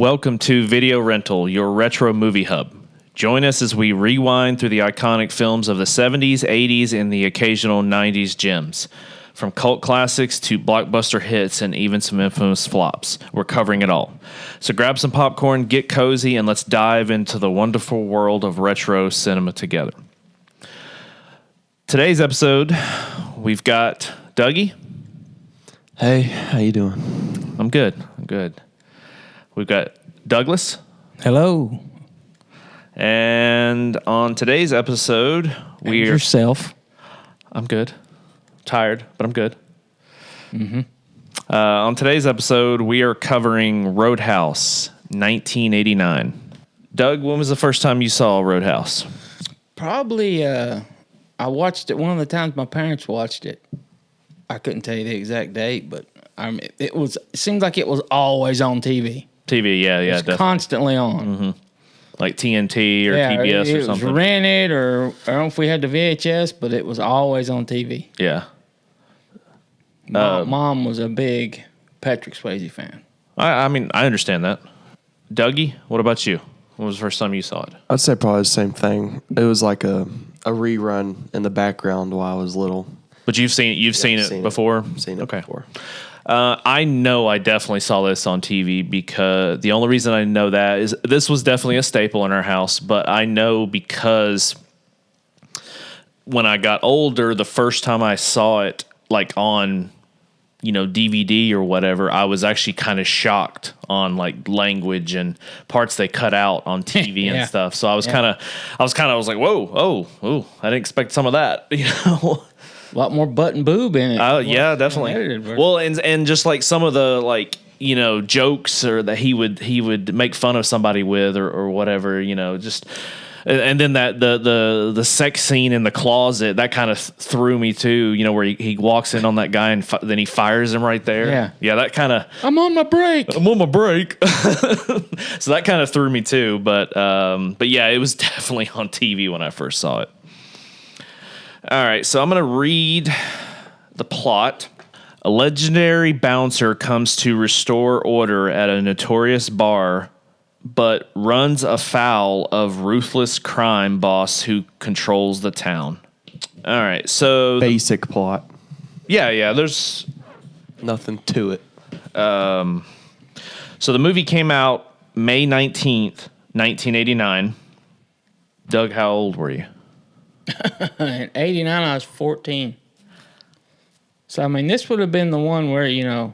Welcome to Video Rental, your retro movie hub. Join us as we rewind through the iconic films of the 70s, 80s, and the occasional 90s gems. From cult classics to blockbuster hits and even some infamous flops, we're covering it all. So grab some popcorn, get cozy, and let's dive into the wonderful world of retro cinema together. Today's episode, we've got Dougie. Hey, how you doing? I'm good. We've got Douglas. Hello. And on today's episode, we're... yourself. I'm good. Tired, but I'm good. Mm-hmm. On today's episode, we are covering Roadhouse, 1989. Doug, when was the first time you saw Roadhouse? Probably, I watched it one of the times my parents watched it. I couldn't tell you the exact date, but it seemed like it was always on TV. TV, yeah, definitely. Constantly on. Mm-hmm. Like TNT or PBS or something. It was rented, or I don't know if we had the VHS, but it was always on TV. Yeah. Mom was a big Patrick Swayze fan. I mean, I understand that. Dougie, what about you? When was the first time you saw it? I'd say probably the same thing. It was like a rerun in the background while I was little. But you've seen it before? Seen it before. I know I definitely saw this on TV because the only reason I know that is this was definitely a staple in our house, but I know because when I got older, the first time I saw it like on, DVD or whatever, I was actually kind of shocked on like language and parts they cut out on TV and stuff. So I was like, whoa, I didn't expect some of that, A lot more butt and boob in it. Yeah, definitely. Well, and just like some of the jokes or that he would make fun of somebody with or whatever, just. And then that the sex scene in the closet, that kind of threw me too. Where he walks in on that guy and then he fires him right there. Yeah. That kind of. I'm on my break. So that kind of threw me too. But yeah, it was definitely on TV when I first saw it. All right, so I'm going to read the plot. A legendary bouncer comes to restore order at a notorious bar, but runs afoul of ruthless crime boss who controls the town. All right, so... Basic plot. Yeah, there's... Nothing to it. So the movie came out May 19th, 1989. Doug, how old were you? In 89, I was 14. So, I mean, this would have been the one where,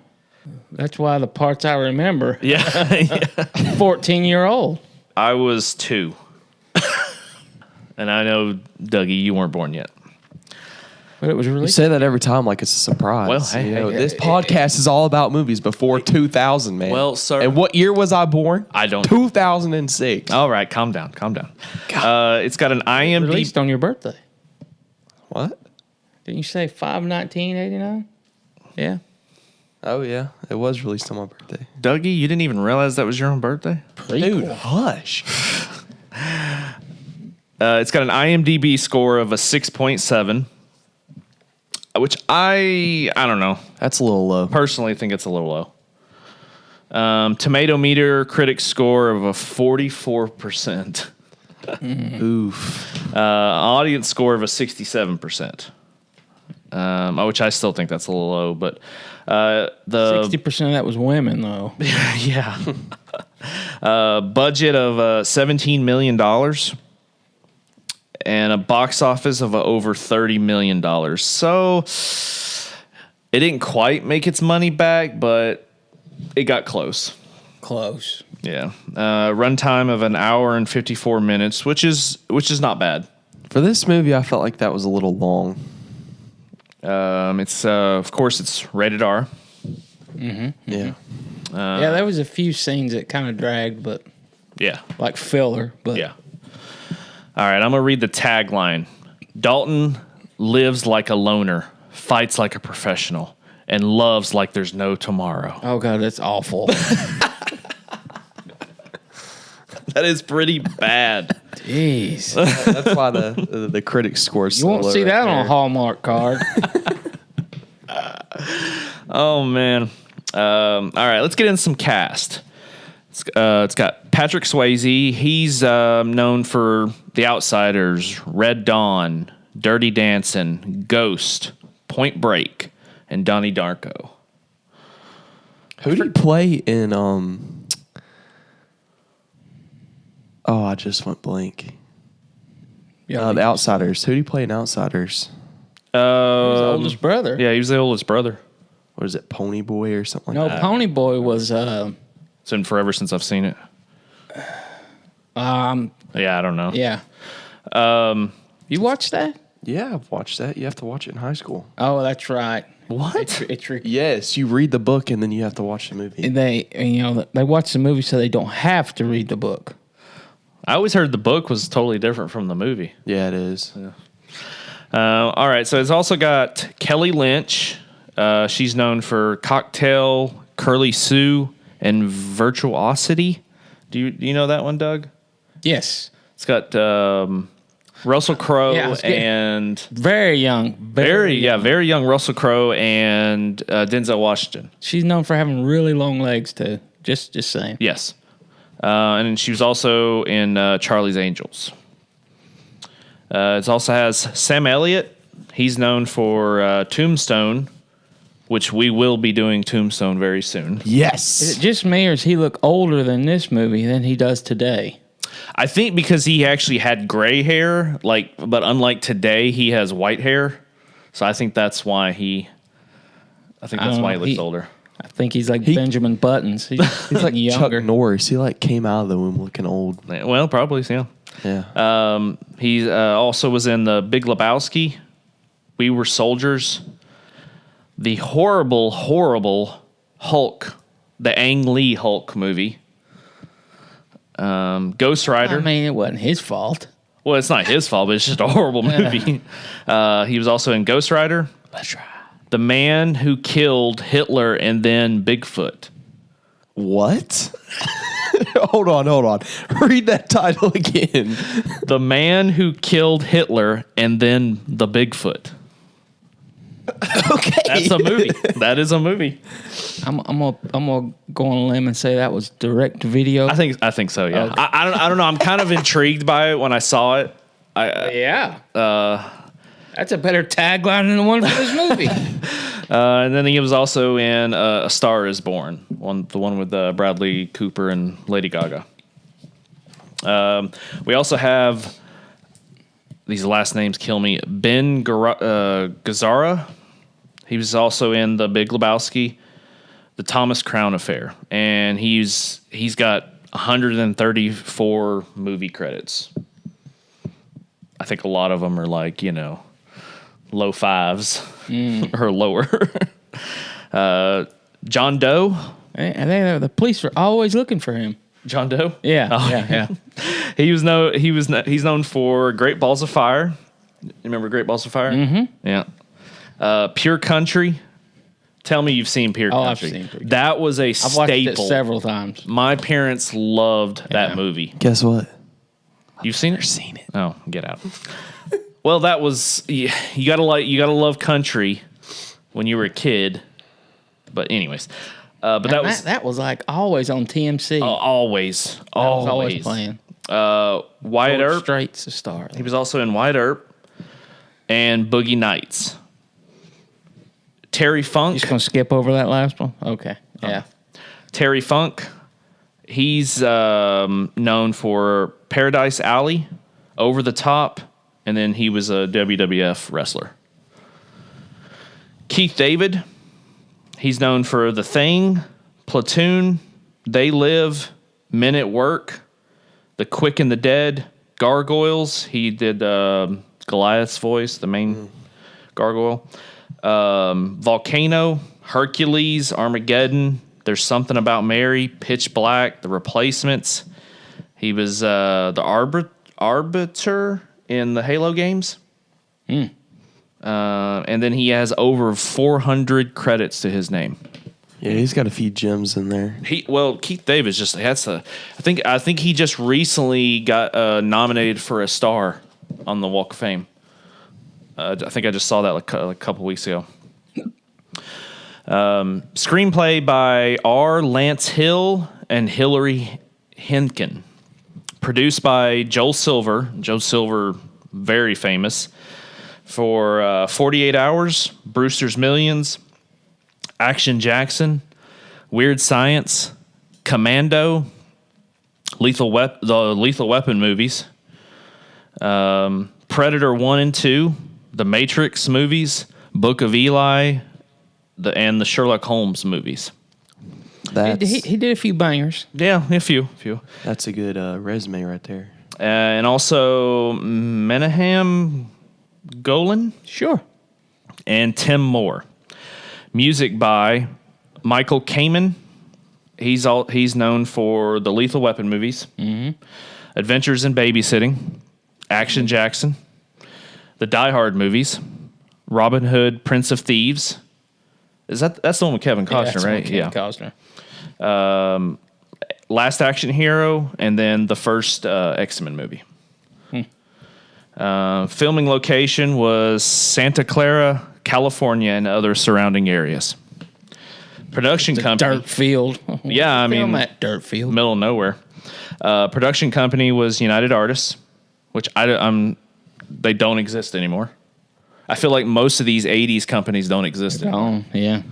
that's why the parts I remember. Yeah. 14-year-old. I was 2. And I know, Dougie, you weren't born yet. But it was You say that every time like it's a surprise. Well, hey, this podcast is all about movies before 2000, man. Well, sir. And what year was I born? I don't. 2006. All right, calm down. It's got an IMDb. Released on your birthday. What? Didn't you say 5/19/89? Yeah. Oh, yeah. It was released on my birthday. Dougie, you didn't even realize that was your own birthday? Dude, hush. It's got an IMDb score of a 6.7, which I don't know. That's a little low. Personally think it's a little low. Tomato meter critic score of a 44%. Oof. Audience score of a 67%. Which I still think that's a little low, but the 60% of that was women, though. yeah. Budget of $17 million and a box office of over $30 million. So it didn't quite make its money back, but it got close. Close. Yeah. Runtime of an hour and 54 minutes, which is not bad. For this movie, I felt like that was a little long. It's of course it's rated R. Mm-hmm. Yeah. Yeah, there was a few scenes that kind of dragged, but Yeah. like filler. But Yeah. All right, I'm going to read the tagline. Dalton lives like a loner, fights like a professional, and loves like there's no tomorrow. Oh, God, that's awful. That is pretty bad. Jeez. That's why the critic scores. You won't see that on a Hallmark card. Oh, man. All right, let's get in some cast. It's got Patrick Swayze. He's known for The Outsiders, Red Dawn, Dirty Dancing, Ghost, Point Break, and Donnie Darko. Who did he play in? Oh, I just went blank. Yeah, The Outsiders. Who did he play in Outsiders? he was the oldest brother. Yeah, he was the oldest brother. What is it, Pony Boy or something No, like that? Pony Boy was. It's been forever since I've seen it. Yeah, I don't know. Yeah. You watched that? Yeah, I've watched that. You have to watch it in high school. Oh, that's right. What? It's Yes, you read the book and then you have to watch the movie. they watch the movie so they don't have to read the book. I always heard the book was totally different from the movie. Yeah, it is. All right, so it's also got Kelly Lynch. She's known for Cocktail, Curly Sue, and Virtuosity. Do you know that one, Doug? Yes. It's got Russell Crowe Yeah, and very young. very young Russell Crowe and Denzel Washington. She's known for having really long legs too. Just saying. Yes. And she was also in Charlie's Angels. It also has Sam Elliott. He's known for Tombstone, which we will be doing Tombstone very soon. Yes. Is it just me, or does he look older than this movie than he does today? I think because he actually had gray hair, but unlike today, he has white hair. So I think that's why he looks older. I think he's like Benjamin Buttons. He's like younger. Chuck Norris. He came out of the womb looking old. Well, probably, yeah. Yeah. He also was in the Big Lebowski, We Were Soldiers, the horrible Hulk, the Ang Lee Hulk movie, Ghost Rider. I mean, it wasn't his fault. Well, it's not his fault, but it's just a horrible movie. He was also in Ghost Rider. That's right. The Man Who Killed Hitler and Then Bigfoot. What? Hold on. Read that title again. The Man Who Killed Hitler and Then the Bigfoot. Okay. That's a movie. That is a movie. I'm gonna go on a limb and say that was direct to video. I think so. Yeah. Okay. I don't know. I'm kind of intrigued by it when I saw it. Yeah. That's a better tagline than the one for this movie. And then he was also in A Star Is Born, the one with Bradley Cooper and Lady Gaga. We also have, these last names kill me, Ben Gazzara. He was also in The Big Lebowski, The Thomas Crown Affair, and he's got 134 movie credits. I think a lot of them are like, low fives or lower. John Doe. And the police are always looking for him. John Doe. Yeah, Oh. yeah. He's known for Great Balls of Fire. You remember Great Balls of Fire? Mm-hmm. Yeah. Pure Country. Tell me you've seen Pure Country. I've seen Pure Country. That was a I've staple. watched it several times. My parents loved that movie. Guess what? You've seen it? Seen it. Oh, get out. Well, that was you gotta love country when you were a kid. But anyways, but that was like always on TMC. always was always playing. Wyatt George Earp. Strait's a star. He was also in Wyatt Earp and Boogie Nights. Terry Funk. Just gonna skip over that last one. Okay. Yeah. Terry Funk. He's known for Paradise Alley, Over the Top, and then he was a WWF wrestler. Keith David. He's known for The Thing, Platoon, They Live, Men at Work, The Quick and the Dead, Gargoyles. He did Goliath's voice, the main gargoyle. Volcano, Hercules, Armageddon, There's Something About Mary, Pitch Black, The Replacements. He was the arbiter in the Halo games. And then he has over 400 credits to his name. Yeah, he's got a few gems in there. Keith Davis I think he just recently got nominated for a star on the Walk of Fame. I think I just saw that like a couple weeks ago. Screenplay by R. Lance Hill and Hillary Henkin. Produced by Joel Silver. Joe Silver, very famous. For 48 Hours, Brewster's Millions, Action Jackson, Weird Science, Commando, the Lethal Weapon movies, Predator 1 and 2, the Matrix movies, Book of Eli, and the Sherlock Holmes movies. He did a few bangers. Yeah, a few. That's a good resume right there. And also Menahem Golan. Sure. And Tim Moore. Music by Michael Kamen. He's known for the Lethal Weapon movies, Adventures in Babysitting, Action Jackson, the Die Hard movies, Robin Hood, Prince of Thieves. That's the one with Kevin Costner, right? Costner. Last Action Hero, and then the first X-Men movie. Filming location was Santa Clara, California, and other surrounding areas. Production company. Dirt field. Yeah, I mean, film that dirt field. Middle of nowhere. Production company was United Artists, which they don't exist anymore. I feel like most of these 80s companies don't exist anymore. Oh, yeah.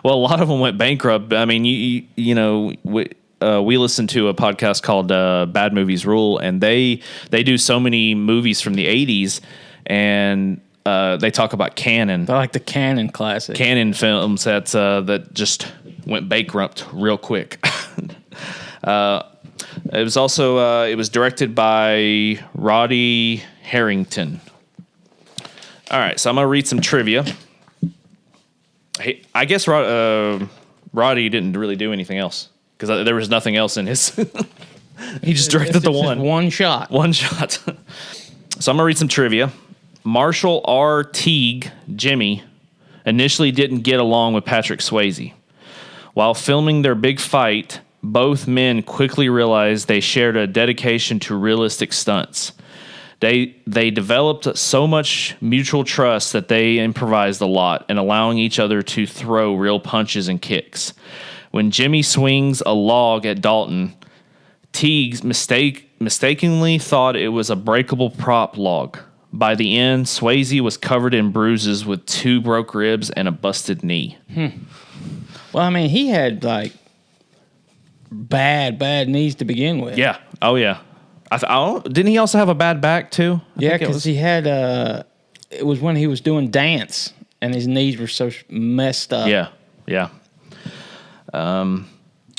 Well, a lot of them went bankrupt. I mean, you know, we listen to a podcast called Bad Movies Rule, and they do so many movies from the 80s, and they talk about Canon. They're like the Canon classic. Canon films that just went bankrupt real quick. It was also it was directed by Roddy Harrington. All right, so I'm gonna read some trivia. I guess Roddy didn't really do anything else because there was nothing else in his. He just directed the one. One shot. One shot. So I'm gonna read some trivia. Marshall R. Teague, Jimmy, initially didn't get along with Patrick Swayze. While filming their big fight, both men quickly realized they shared a dedication to realistic stunts. They developed so much mutual trust that they improvised a lot and allowing each other to throw real punches and kicks. When Jimmy swings a log at Dalton, Teague mistakenly thought it was a breakable prop log. By the end, Swayze was covered in bruises with 2 broke ribs and a busted knee. Well, I mean, he had like bad knees to begin with. Yeah. Oh, yeah. Didn't he also have a bad back too? Yeah, because he had it was when he was doing dance and his knees were so messed up. Yeah.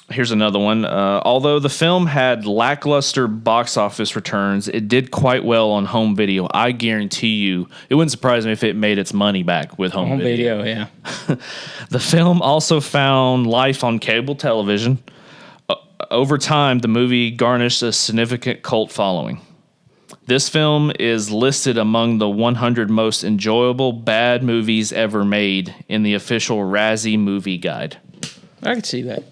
Here's another one. Although the film had lackluster box office returns, it did quite well on home video. I guarantee you, it wouldn't surprise me if it made its money back with home video. Yeah. The film also found life on cable television. Over time, the movie garnished a significant cult following. This film is listed among the 100 most enjoyable bad movies ever made in the official Razzie Movie Guide. I can see that.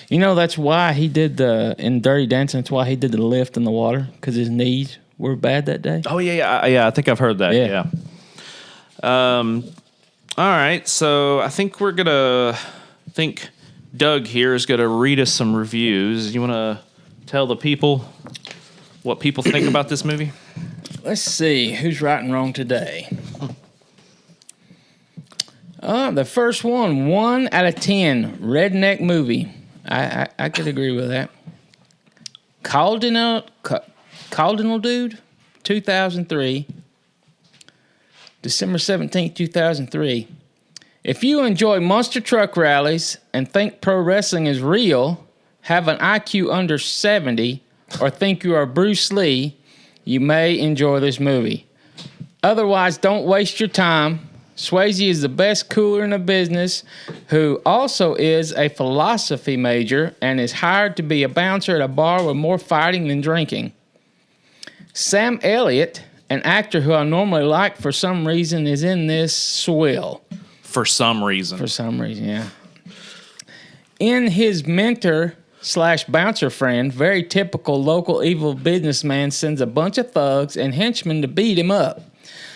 You know, that's why he did in Dirty Dancing, that's why he did the lift in the water, because his knees were bad that day. Oh, yeah. I think I've heard that, yeah. All right, so I think Doug here is going to read us some reviews. You want to tell the people what people think about this movie? Let's see. Who's right and wrong today? The first one, 1 out of 10. Redneck movie. I could agree with that. Cardinal Dude, 2003. December 17th, 2003. If you enjoy monster truck rallies and think pro wrestling is real, have an IQ under 70, or think you are Bruce Lee, you may enjoy this movie. Otherwise, don't waste your time. Swayze is the best cooler in the business, who also is a philosophy major and is hired to be a bouncer at a bar with more fighting than drinking. Sam Elliott, an actor who I normally like for some reason, is in this swill. For some reason, yeah. In his mentor/bouncer friend, very typical local evil businessman sends a bunch of thugs and henchmen to beat him up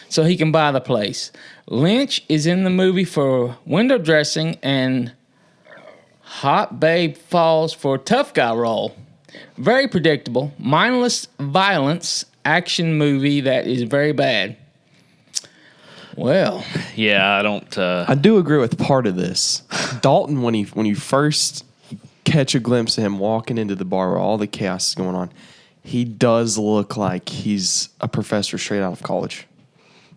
so he can buy the place. Lynch is in the movie for window dressing and Hot babe falls for tough guy role. Very predictable. Mindless violence action movie that is very bad. Well, Yeah, I don't. I do agree with part of this. Dalton, when you first catch a glimpse of him walking into the bar where all the chaos is going on, he does look like he's a professor straight out of college.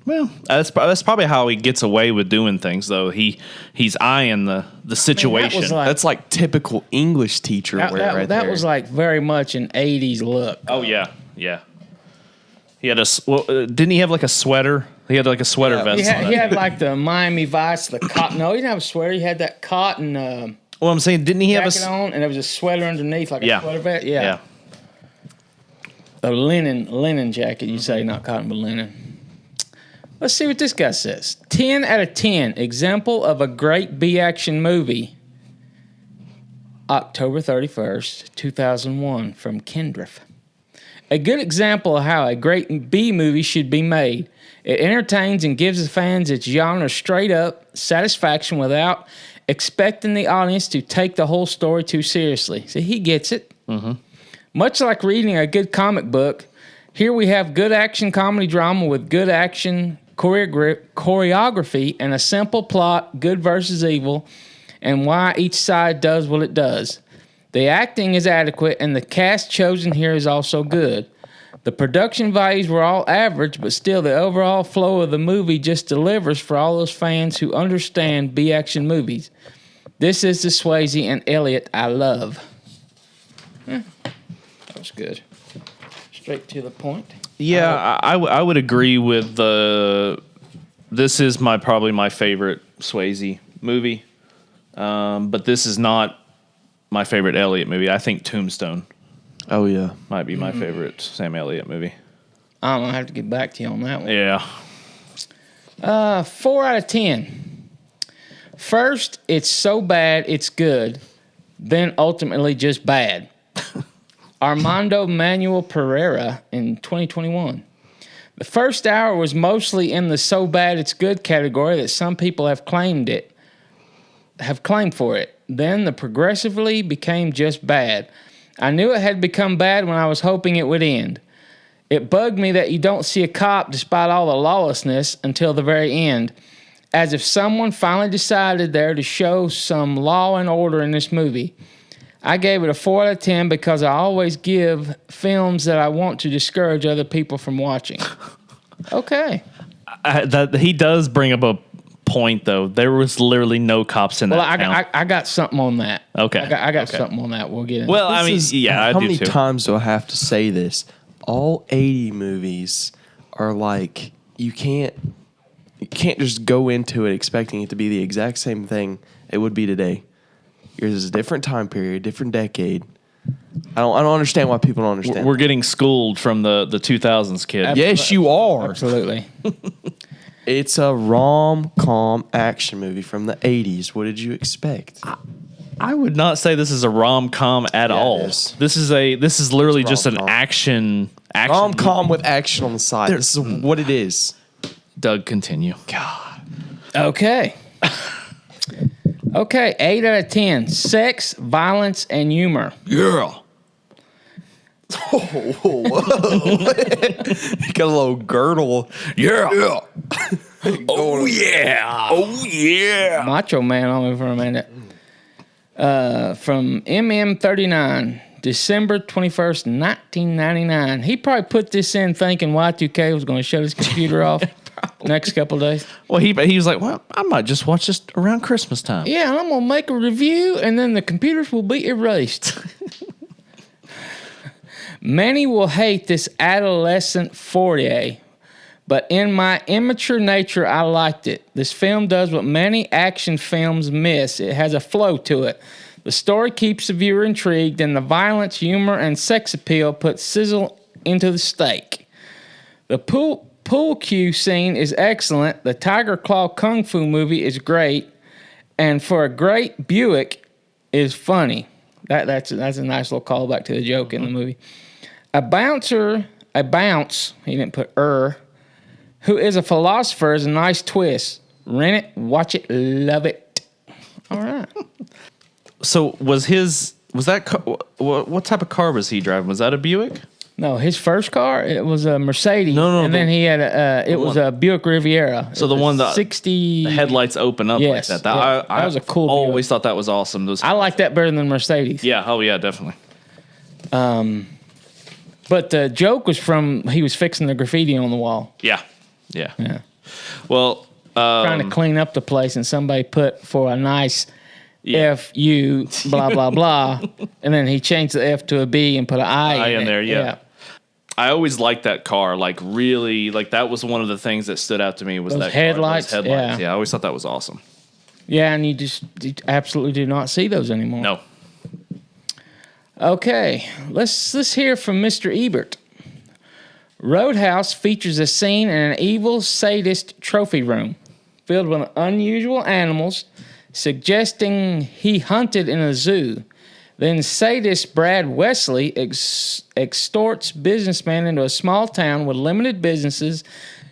Well, that's probably how he gets away with doing things, though. He's eyeing the situation. That's like typical English teacher wear right there. That was like very much an 80s look. Oh yeah. He had didn't he have like a sweater? He had like a sweater vest. He had like the Miami Vice, the cotton. No, he didn't have a sweater. He had that cotton. Well, I'm saying, didn't he have jacket on, and there was a sweater underneath, like a sweater vest. Yeah. A linen jacket. You say not cotton, but linen. Let's see what this guy says. 10 out of 10. Example of a great B-action movie. October 31st, 2001, from Kendriff. A good example of how a great B movie should be made. It entertains and gives the fans its genre straight up satisfaction without expecting the audience to take the whole story too seriously. See, he gets it. Mm-hmm. Much like reading a good comic book, here we have good action comedy drama with good action choreography and a simple plot, good versus evil, and why each side does what it does. The acting is adequate, and the cast chosen here is also good. The production values were all average, but still the overall flow of the movie just delivers for all those fans who understand B-action movies. This is the Swayze and Elliott I love. That was good. Straight to the point. Yeah, I would agree with this is probably my favorite Swayze movie, but this is not my favorite Elliott movie. I think Tombstone. Oh yeah, might be my favorite Sam Elliott movie. I'm gonna have to get back to you on that one. Yeah. 4 out of 10. First, it's so bad it's good, then ultimately just bad. Armando Manuel Pereira in 2021. The first hour was mostly in the so bad it's good category that some people have claimed for it. Then the progressively became just bad. I knew it had become bad when I was hoping it would end. It bugged me that you don't see a cop despite all the lawlessness until the very end, as if someone finally decided there to show some law and order in this movie. I gave it a 4 out of 10 because I always give films that I want to discourage other people from watching. Okay. He does bring up a point, though. There was literally no cops in that town. I got something on that. Okay. I got something on that. We'll get into Well, I mean, yeah, I do too. How many times do I have to say this? All 80 movies are like, you can't just go into it expecting it to be the exact same thing it would be today. Yours is a different time period, different decade. I don't understand why people don't understand. We're getting schooled from the 2000s, kid. Yes, you are. Absolutely. It's a rom-com action movie from the 80s. What did you expect? I would not say this is a rom-com at all. This is literally just an action rom-com movie with action on the side. This is what it is. Doug, continue. God. Okay. Okay, 8 out of 10. Sex, violence, and humor. Yeah. Whoa. You got a little girdle. Yeah. Oh, yeah. Oh, yeah. Macho Man on me for a minute. From MM39, December 21st, 1999. He probably put this in thinking Y2K was going to shut his computer off next couple of days. Well, he was like, well, I might just watch this around Christmas time. Yeah, and I'm going to make a review, and then the computers will be erased. Many will hate this adolescent foray, but in my immature nature, I liked it. This film does what many action films miss. It has a flow to it. The story keeps the viewer intrigued, and the violence, humor, and sex appeal put sizzle into the steak. The pool cue scene is excellent. The Tiger Claw Kung Fu movie is great, and for a great Buick is funny. That's a nice little callback to the joke in the movie. A bounce, he didn't put who is a philosopher is a nice twist. Rent it, watch it, love it. All right. So was that car, what type of car was he driving? Was that a Buick? No, his first car, it was a Mercedes. No, and then he had it was a Buick Riviera. So the one that 60 the headlights open up Yes, like that. yeah. That was a cool Always Buick. thought that was awesome. Those, I like that better than Mercedes. yeah. Oh yeah, definitely. But the joke was from he was fixing the graffiti on the wall. Yeah. Yeah. Well, Trying to clean up the place, and somebody put for a nice Yeah. F-U, blah, blah, blah. And then he changed the F to a B and put an I in it. there, yeah. I always liked that car. Like really, like that was one of the things that stood out to me was Those that headlights, car, those headlights. yeah. Yeah, I always thought that was awesome. Yeah, and you absolutely do not see those anymore. No. Okay, let's hear from Mr. Ebert. Roadhouse features a scene in an evil sadist trophy room filled with unusual animals, suggesting he hunted in a zoo. Then sadist Brad Wesley extorts businessmen into a small town with limited businesses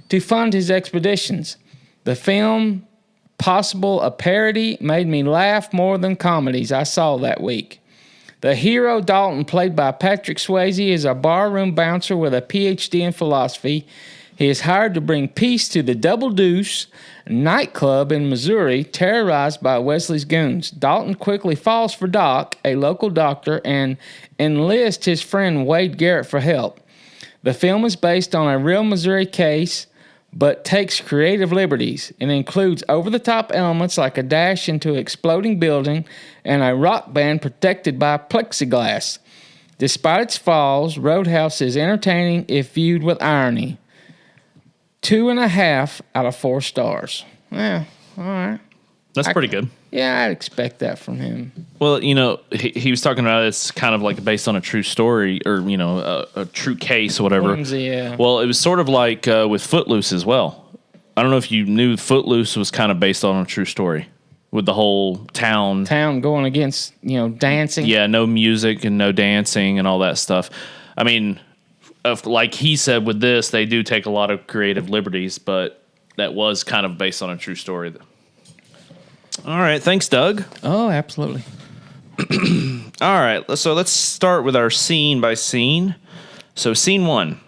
to fund his expeditions. The film, possible a parody, made me laugh more than comedies I saw that week. The hero, Dalton, played by Patrick Swayze, is a barroom bouncer with a PhD in philosophy. He is hired to bring peace to the Double Deuce nightclub in Missouri, terrorized by Wesley's goons. Dalton quickly falls for Doc, a local doctor, and enlists his friend Wade Garrett for help. The film is based on a real Missouri case, but takes creative liberties. It includes over-the-top elements like a dash into an exploding building and a rock band protected by plexiglass. Despite its flaws, Roadhouse is entertaining if viewed with irony. 2.5 out of 4 stars. Yeah, all right. That's pretty good. Yeah, I'd expect that from him. Well, you know, he was talking about it's kind of like based on a true story or, you know, a true case or whatever. Whimsy, yeah. Well, it was sort of like with Footloose as well. I don't know if you knew Footloose was kind of based on a true story with the whole town. Town going against, dancing. Yeah, no music and no dancing and all that stuff. I mean, like he said with this, they do take a lot of creative liberties, but that was kind of based on a true story. All right. Thanks, Doug. Oh, absolutely. All right. So let's start with our scene by scene. So scene 1,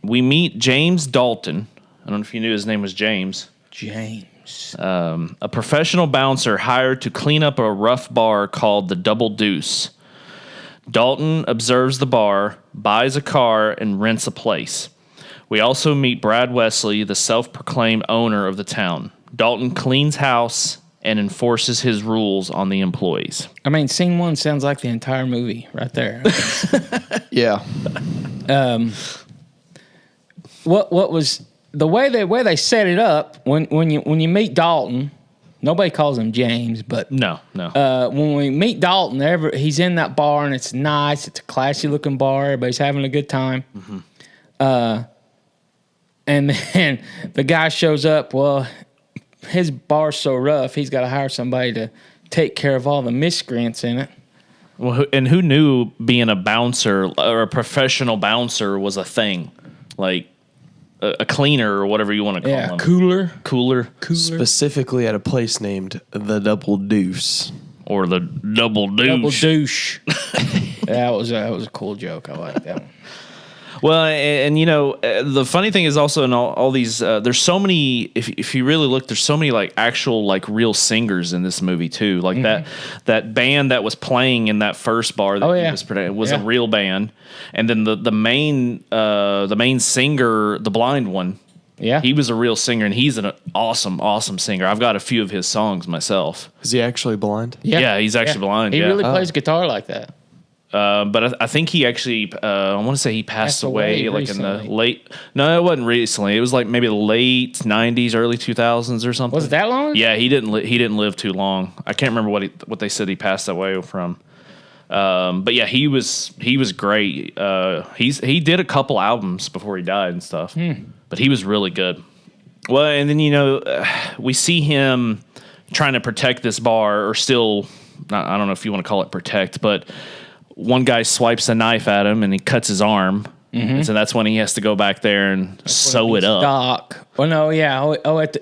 we meet James Dalton. I don't know if you knew his name was James. James. A professional bouncer hired to clean up a rough bar called the Double Deuce. Dalton observes the bar, buys a car, and rents a place. We also meet Brad Wesley, the self-proclaimed owner of the town. Dalton cleans house and enforces his rules on the employees. I mean, scene 1 sounds like the entire movie right there. Yeah. What was the way they set it up when you meet Dalton? Nobody calls him James, but No. when we meet Dalton, he's in that bar and it's nice. It's a classy looking bar. Everybody's having a good time. Mm-hmm. And then the guy shows up. Well, his bar's so rough, he's got to hire somebody to take care of all the miscreants in it. Well, and who knew being a bouncer or a professional bouncer was a thing? Like a cleaner or whatever you want to call them. Cooler. Specifically at a place named the Double Deuce. Or the Double Douche. Double douche. That was a cool joke. I like that one. Well, and you know, the funny thing is also in all these, there's so many, if you really look, there's so many like actual like real singers in this movie too. Like that band that was playing in that first bar that was a real band. And then the main singer, the blind one, he was a real singer, and he's an awesome singer. I've got a few of his songs myself. Is he actually blind? Yeah, he's actually blind. He really plays guitar like that. But I think he actually, I want to say he passed away like recently. in the late. No, it wasn't recently. It was like maybe the late '90s, early 2000s or something. Was it that long? Yeah, he didn't live too long. I can't remember what they said he passed away from. But yeah, he was great. He did a couple albums before he died and stuff. But he was really good. Well, and then we see him trying to protect this bar, or still, I don't know if you want to call it protect, but one guy swipes a knife at him and he cuts his arm. And so that's when he has to go back there and sew it up. Doc. Oh no, yeah.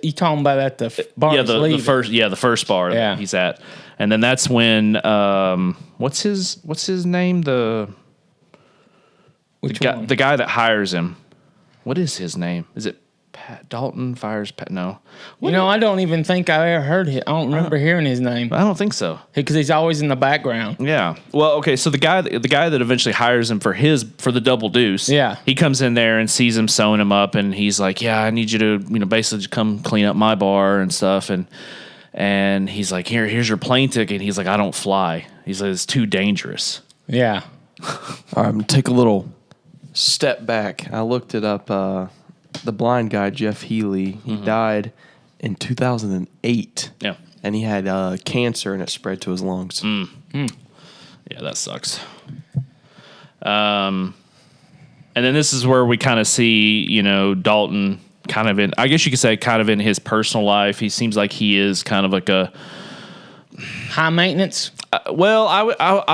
You talking about at the bar? Yeah, the first bar that he's at, and then that's when what's his name? The guy that hires him. What is his name? Is it Pat Dalton fires Pat? No. I don't even think I ever heard it. I don't remember hearing his name. I don't think so. Because he's always in the background. Yeah. Well, okay. So the guy that eventually hires him for the double deuce. Yeah. He comes in there and sees him sewing him up, and he's like, "Yeah, I need you to basically just come clean up my bar and stuff." And he's like, "Here's your plane ticket." He's like, "I don't fly." He's like, "It's too dangerous." Yeah. All right, I'm gonna take a little step back. I looked it up. The blind guy, Jeff Healy, he died in 2008. Yeah. And he had cancer, and it spread to his lungs. Yeah, that sucks. And then this is where we kind of see, Dalton kind of in, I guess you could say, kind of in his personal life. He seems like he is kind of like a high maintenance. I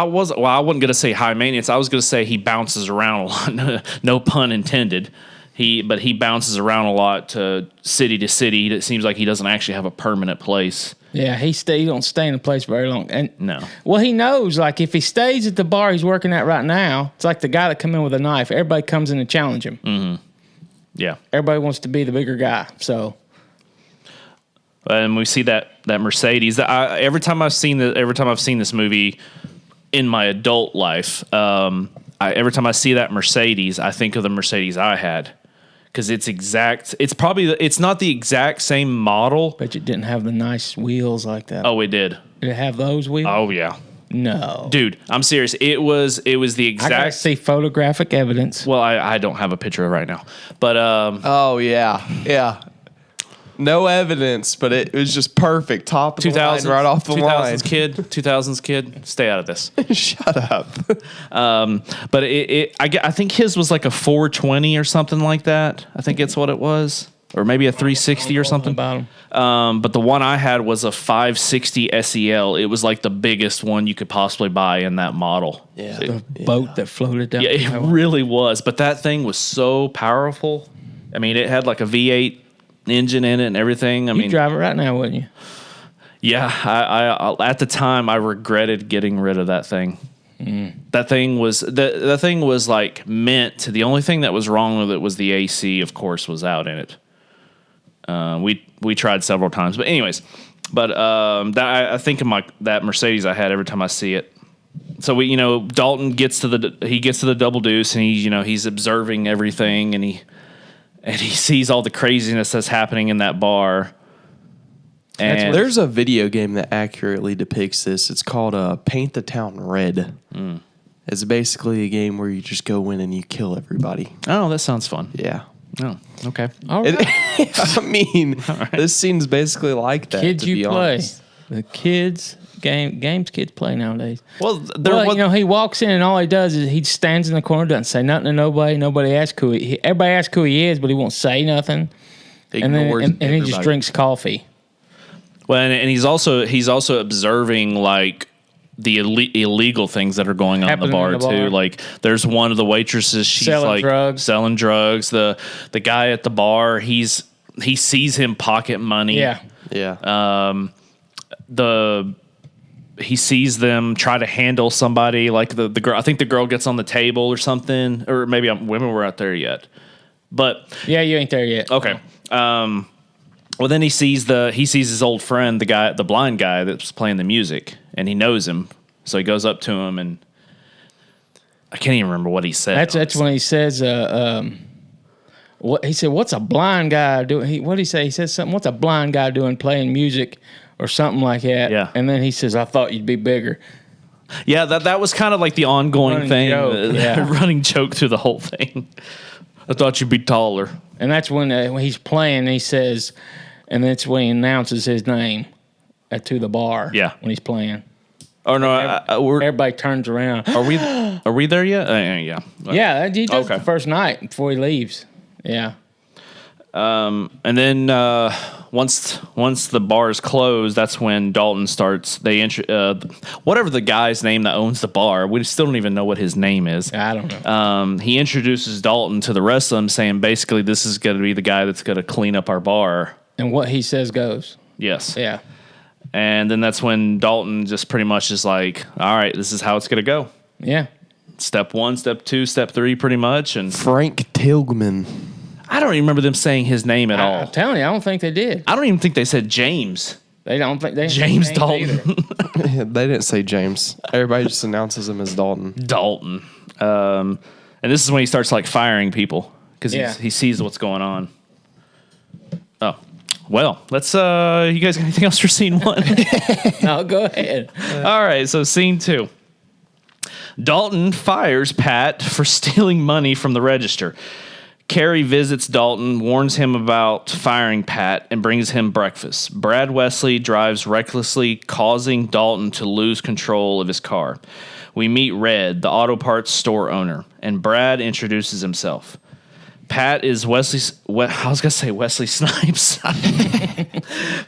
wasn't going to say high maintenance. I was going to say he bounces around a lot. No pun intended. But he bounces around a lot to city. It seems like he doesn't actually have a permanent place. Yeah, he don't stay in a place very long. And no. Well, he knows, like, if he stays at the bar he's working at right now, it's like the guy that come in with a knife. Everybody comes in to challenge him. Mm-hmm. Yeah. Everybody wants to be the bigger guy. So. And we see that Mercedes. Every time I've seen this movie in my adult life, every time I see that Mercedes, I think of the Mercedes I had. Because it's not the exact same model. But it didn't have the nice wheels like that. Oh, it did. Did it have those wheels? Oh, yeah. No. Dude, I'm serious. It was the exact. I gotta see photographic evidence. Well, I don't have a picture of it right now. But oh, yeah. No evidence, but it was just perfect. Top of the line, right off the line. 2000s kid, stay out of this. Shut up. But I think his was like a 420 or something like that. I think it's what it was. Or maybe a 360 or something. But the one I had was a 560 SEL. It was like the biggest one you could possibly buy in that model. Yeah. The boat that floated down. Yeah, it really was. But that thing was so powerful. I mean, it had like a V8 engine in it and everything. You'd drive it right now, wouldn't you? Yeah, I at the time I regretted getting rid of that thing. That thing was the thing was like meant to. The only thing that was wrong with it was the AC, of course, was out in it. We tried several times, but anyways, I think of that Mercedes I had every time I see it. So Dalton gets to the double deuce, and he's observing everything, and he sees all the craziness that's happening in that bar. And there's a video game that accurately depicts this. It's called Paint the Town Red. It's basically a game where you just go in and you kill everybody. Oh, that sounds fun. Yeah. Oh, okay. All right. I mean, this seems basically like that. Kids, to be honest. play. The kids games kids play nowadays. Well, he walks in and all he does is he stands in the corner, doesn't say nothing to nobody. Nobody asks everybody asks who he is, but he won't say nothing. And he just drinks coffee. Well, and he's also observing like the illegal things that are going on in the bar too. Like there's one of the waitresses, she's selling drugs. The guy at the bar, he sees him pocket money. Yeah. He sees them try to handle somebody, like the girl. I think the girl gets on the table or something, or maybe women were out there yet. But yeah, you ain't there yet. Okay. Well, then he sees his old friend, the blind guy that's playing the music, and he knows him. So he goes up to him, and I can't even remember what he said. That's when he says, "What he said? What's a blind guy doing?" What did he say? He says something. What's a blind guy doing playing music or something like that? Yeah. And then he says, "I thought you'd be bigger." Yeah, that was kind of like the ongoing thing, running joke through the whole thing. I thought you'd be taller. And that's when he's playing. He says. And that's when he announces his name to the bar. Yeah, when he's playing. Oh no! Everybody turns around. Are we there yet? Yeah. Yeah, he does the first night before he leaves. Yeah. And then once the bars close, that's when Dalton starts. Whatever the guy's name that owns the bar, we still don't even know what his name is. I don't know. He introduces Dalton to the rest of them, saying basically this is going to be the guy that's going to clean up our bar. And what he says goes. Yes. Yeah. And then that's when Dalton just pretty much is like, all right, this is how it's going to go. Yeah. Step 1, step 2, step 3, pretty much. And Frank Tilghman. I don't even remember them saying his name at all. I'm telling you, I don't think they did. I don't even think they said James. They don't think they James Dalton. They didn't say James. Everybody just announces him as Dalton. Dalton. And this is when he starts like firing people because Yeah. he sees what's going on. Oh, well, let's. You guys got anything else for scene 1? No, go ahead. All right, so scene 2. Dalton fires Pat for stealing money from the register. Carrie visits Dalton, warns him about firing Pat, and brings him breakfast. Brad Wesley drives recklessly, causing Dalton to lose control of his car. We meet Red, the auto parts store owner, and Brad introduces himself. Pat is Wesley Snipes.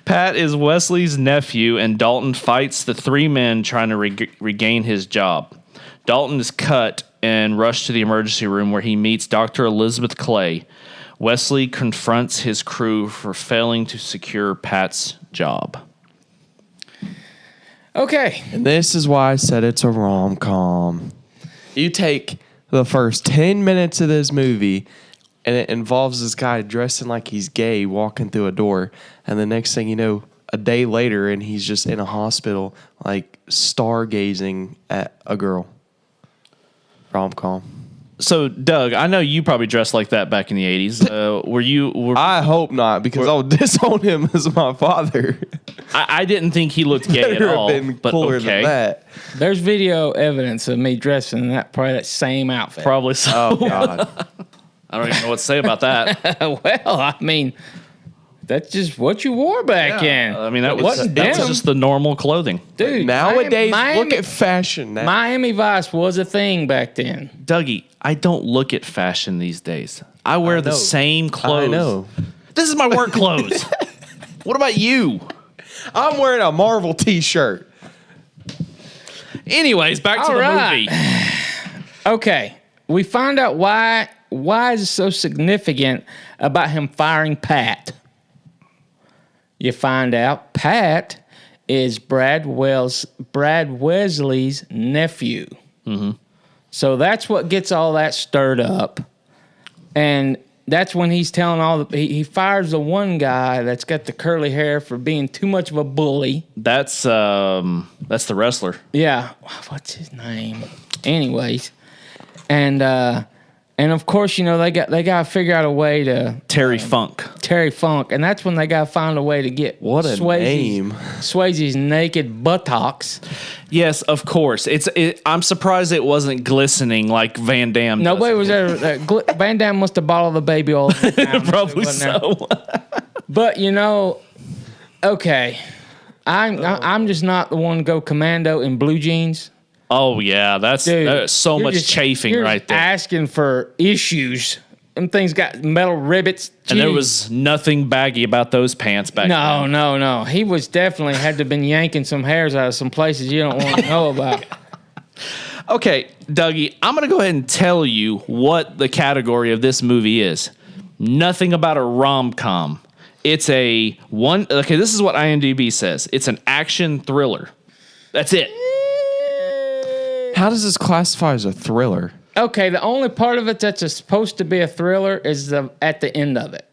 Pat is Wesley's nephew, and Dalton fights the 3 men trying to regain his job. Dalton is cut and rushed to the emergency room where he meets Dr. Elizabeth Clay. Wesley confronts his crew for failing to secure Pat's job. Okay. And this is why I said it's a rom-com. You take the first 10 minutes of this movie, and it involves this guy dressing like he's gay walking through a door, and the next thing you know, a day later, and he's just in a hospital, like stargazing at a girl. Rom-com. So, Doug, I know you probably dressed like that back in the 80s. Were you? I hope not, because I'll disown him as my father. I didn't think he looked gay at Better have all. been But cooler okay, than that. There's video evidence of me dressing in that same outfit. probably so. Oh, God. I don't even know what to say about that. Well, I mean, that's just what you wore back in. I mean, that was wasn't that was denim. just the normal clothing. Dude, Nowadays, Miami, look at fashion now. Miami Vice was a thing back then. Dougie, I don't look at fashion these days. I wear the know. same clothes. I know. This is my work clothes. What about you? I'm wearing a Marvel t-shirt. Anyways, back to All the right. movie. Okay, we find out why is it so significant about him firing Pat. You find out Pat is Brad Wesley's nephew. Mm-hmm. So that's what gets all that stirred up. And that's when he's telling he fires the one guy that's got the curly hair for being too much of a bully. That's the wrestler. Yeah. What's his name? Anyways. And of course, you know, they got to figure out a way to Terry Funk. and that's when they got to find a way to get What a name. Swayze's naked buttocks. Yes, of course. I'm surprised it wasn't glistening like Van Damme. Nobody was ever. Van Damme must have bottled the baby all the time. Probably so. But you know, okay, I'm just not the one to go commando in blue jeans. Oh yeah, that's so You're much just- chafing you're right just there. Asking for issues. Them things got metal rivets. And there Jeez. was nothing baggy about those pants back then. No. He was definitely had to have been yanking some hairs out of some places you don't want to know about. Okay, Dougie, I'm going to go ahead and tell you what the category of this movie is. Nothing about a rom-com. It's okay, this is what IMDb says. It's an action thriller. That's it. How does this classify as a thriller? Okay, the only part of it that's supposed to be a thriller is at the end of it.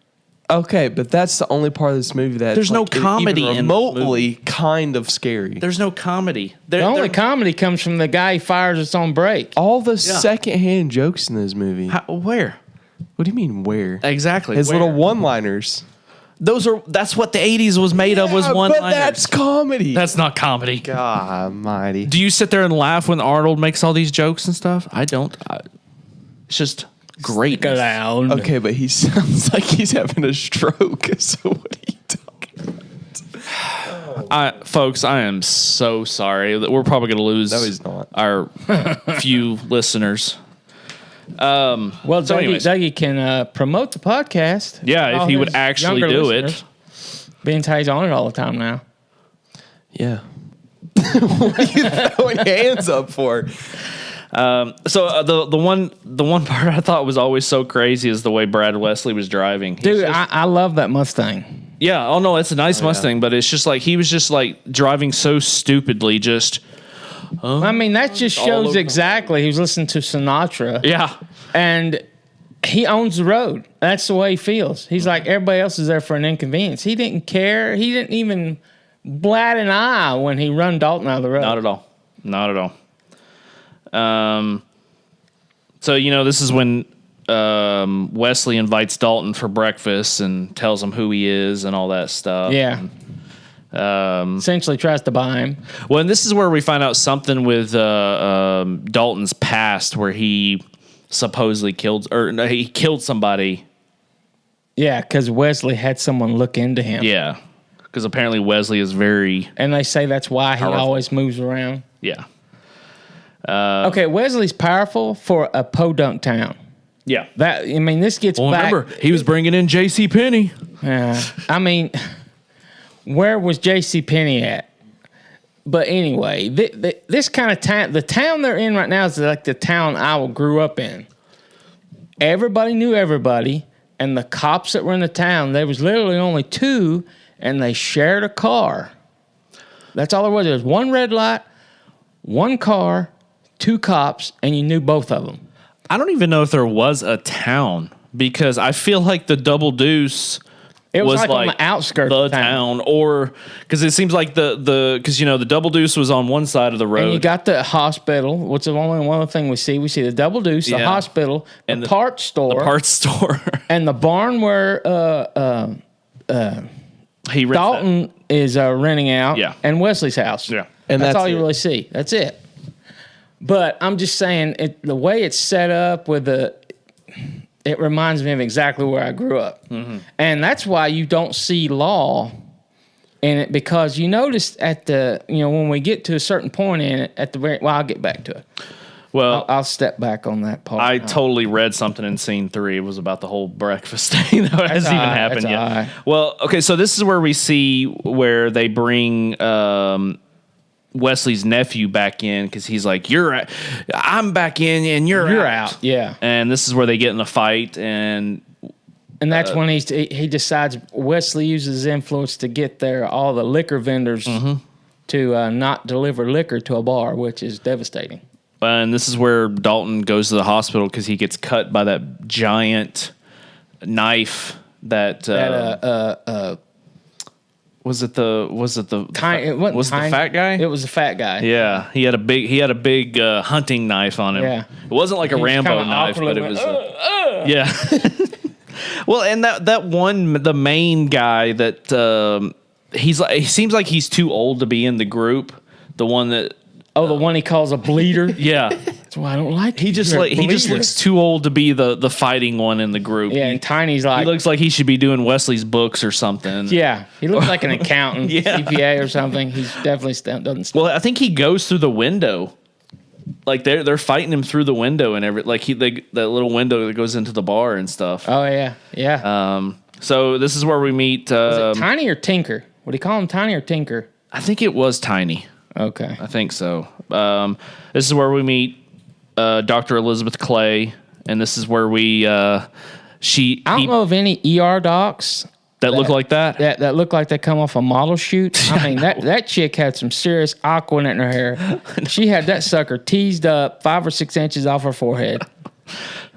Okay, but that's the only part of this movie that There's no comedy in this remotely kind of scary. There's no comedy. The only comedy comes from the guy who fires us on break. All the secondhand jokes in this movie. Where? What do you mean where? Exactly. His where? little one-liners. That's what the 80s was made of, was one-liners. But that's comedy. That's not comedy. God almighty. Do you sit there and laugh when Arnold makes all these jokes and stuff? I don't. It's just great. Go down. Okay, but he sounds like he's having a stroke. So what are you talking about? Folks, I am so sorry that we're probably going to lose No, he's not. our few listeners. Well, So anyways. Dougie can promote the podcast. Yeah, All if he would his actually younger do listeners. Being he's on it all the time now. Yeah. What are you throwing hands up for? So the one part I thought was always so crazy is the way Brad Wesley was driving. He's Dude, just- I love that Mustang. yeah. Oh no, it's a nice Mustang, but it's just like he was just like driving so stupidly. Just I mean, that just all shows over. exactly. He was listening to Sinatra. yeah, And he owns the road. That's the way he feels. He's like, everybody else is there for an inconvenience. He didn't care. He didn't even bat an eye when he run Dalton out of the road. not at all, not at all. So this is when Wesley invites Dalton for breakfast and tells him who he is and all that stuff. Yeah. Essentially tries to buy him. Well, and this is where we find out something with Dalton's past, where he supposedly he killed somebody. Yeah, because Wesley had someone look into him. Yeah, because apparently Wesley is very And they say that's why he Powerful. always moves around. yeah. Okay, Wesley's powerful for a podunk town. Yeah. This gets Well, back. remember, he was bringing in J.C. Penney. Where was J.C. Penney at? But anyway, this kind of town, the town they're in right now is like the town I grew up in. Everybody knew everybody, and the cops that were in the town, there was literally only two, and they shared a car. That's all there was. There was one red light, one car, two cops, and you knew both of them. I don't even know if there was a town, because I feel like the Double Deuce It was like on the outskirts the of town. or because it seems like because the Double Deuce was on one side of the road. And you got the hospital, which is only one other thing we see. We see the Double Deuce, the Yeah. hospital, And the parts store, parts store. and the barn where He rents Dalton is renting out, Yeah. and Wesley's house. Yeah. And that's that's all you it. really see. That's it. But I'm just saying, the way it's set up with it reminds me of exactly where I grew up. Mm-hmm. And that's why you don't see law in it, because you notice when we get to a certain point in it, I'll get back to it. Well, I'll step back on that part. I totally read something in scene 3. It was about the whole breakfast thing that hasn't even all right, happened that's yet. all right. Well, okay, so this is where we see where they bring Wesley's nephew back in, because he's like, I'm back in and you're out. Yeah. And this is where they get in a fight, and And that's when he decides Wesley uses his influence to get all the liquor vendors to not deliver liquor to a bar, which is devastating. this is where Dalton goes to the hospital because he gets cut by that giant knife that was it the fat guy? It was the fat guy. Yeah, he had a big hunting knife on him. Yeah. It wasn't like a He was Rambo kinda knife, but awkwardly it was. went, Yeah. Well, and the main guy that he seems like he's too old to be in the group. The one that. Oh, the one he calls a bleeder. Yeah. That's why I don't like He just You're a he just bleeder. looks too old to be the fighting one in the group. Yeah, and Tiny's He like, looks like he should be doing Wesley's books or something. yeah, he looks like an accountant, Yeah. CPA or something. He's definitely doesn't. Well, I think he goes through the window. Like they're fighting him through the window and that little window that goes into the bar and stuff. Oh yeah. So this is where we meet. Is it Tiny or Tinker? Would he call him Tiny or Tinker? I think it was Tiny. Okay. I think so. This is where we meet Dr. Elizabeth Clay, and this is where I don't know of any ER docs that look like that. that look like they come off a model shoot. I mean, that chick had some serious aqua in her hair. She had that sucker teased up 5 or 6 inches off her forehead,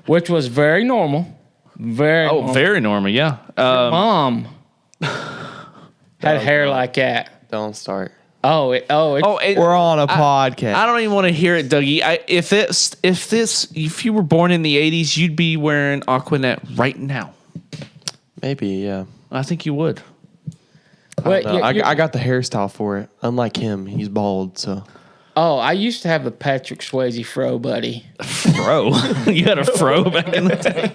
which was very normal. Very normal. Very normal. Yeah. Mom had hair like that. Don't start. We're We're on a podcast. I don't even want to hear it, Dougie. If you were born in the 80s, you'd be wearing Aquanet right now. Maybe, yeah. I think you would. Wait, No, I got the hairstyle for it. Unlike him, he's bald, so. I used to have the Patrick Swayze fro, buddy. Fro. You had a fro back in the day.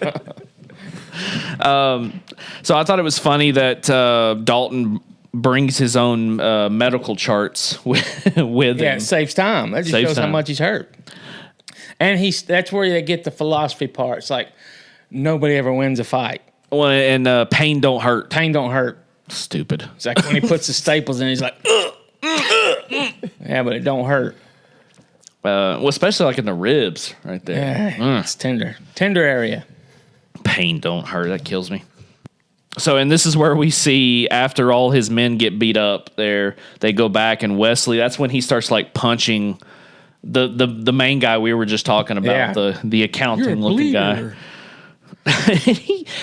So I thought it was funny that Dalton brings his own medical charts with Yeah, him. it saves time. That just Saves shows how time. much he's hurt. And that's where they get the philosophy part. It's like nobody ever wins a fight. Well, and pain don't hurt. Pain don't hurt. Stupid. It's like when he puts the staples in, he's like, yeah, but it don't hurt. Well, especially like in the ribs right there. Yeah, it's tender area. Pain don't hurt. That kills me. So, and this is where we see after all his men get beat up there, they go back and Wesley, that's when he starts like punching the main guy we were just talking about, the accounting looking guy.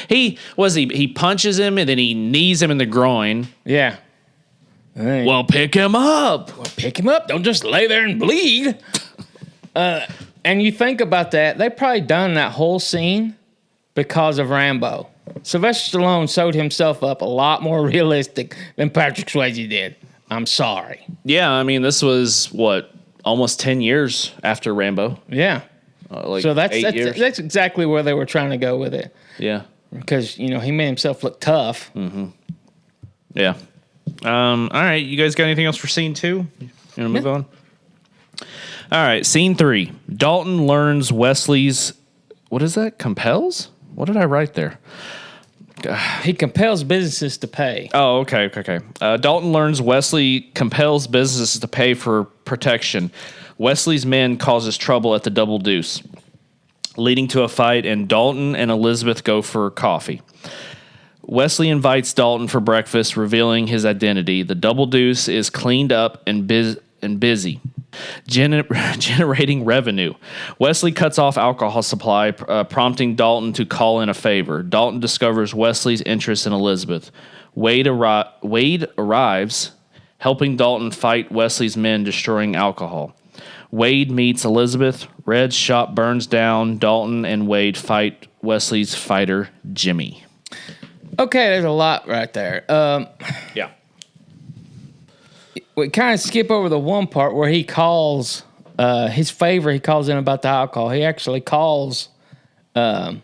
he punches him and then he knees him in the groin. Yeah. Right. Well, pick him up. Don't just lay there and bleed. And you think about that, they probably done that whole scene because of Rambo. Sylvester Stallone showed himself up a lot more realistic than Patrick Swayze did. I'm sorry. Yeah, I mean, this was, almost 10 years after Rambo. Yeah. So that's exactly where they were trying to go with it. Yeah. Because, he made himself look tough. Mm-hmm. Yeah. All right, you guys got anything else for scene 2? You want to move on? All right, scene 3. Dalton learns Wesley's, what is that? Compels? What did I write there? He compels businesses to pay. Oh, okay. Dalton learns Wesley compels businesses to pay for protection. Wesley's men causes trouble at the Double Deuce, leading to a fight, and Dalton and Elizabeth go for coffee. Wesley invites Dalton for breakfast, revealing his identity. The Double Deuce is cleaned up and busy, generating revenue. Wesley cuts off alcohol supply, prompting Dalton to call in a favor. Dalton discovers Wesley's interest in Elizabeth. Wade arrives, helping Dalton fight Wesley's men, destroying alcohol. Wade meets Elizabeth. Red's shop burns down. Dalton and Wade fight Wesley's fighter, Jimmy. Okay, there's a lot right there. Yeah. We kind of skip over the one part where he calls his favor. He calls in about the alcohol. He actually calls. He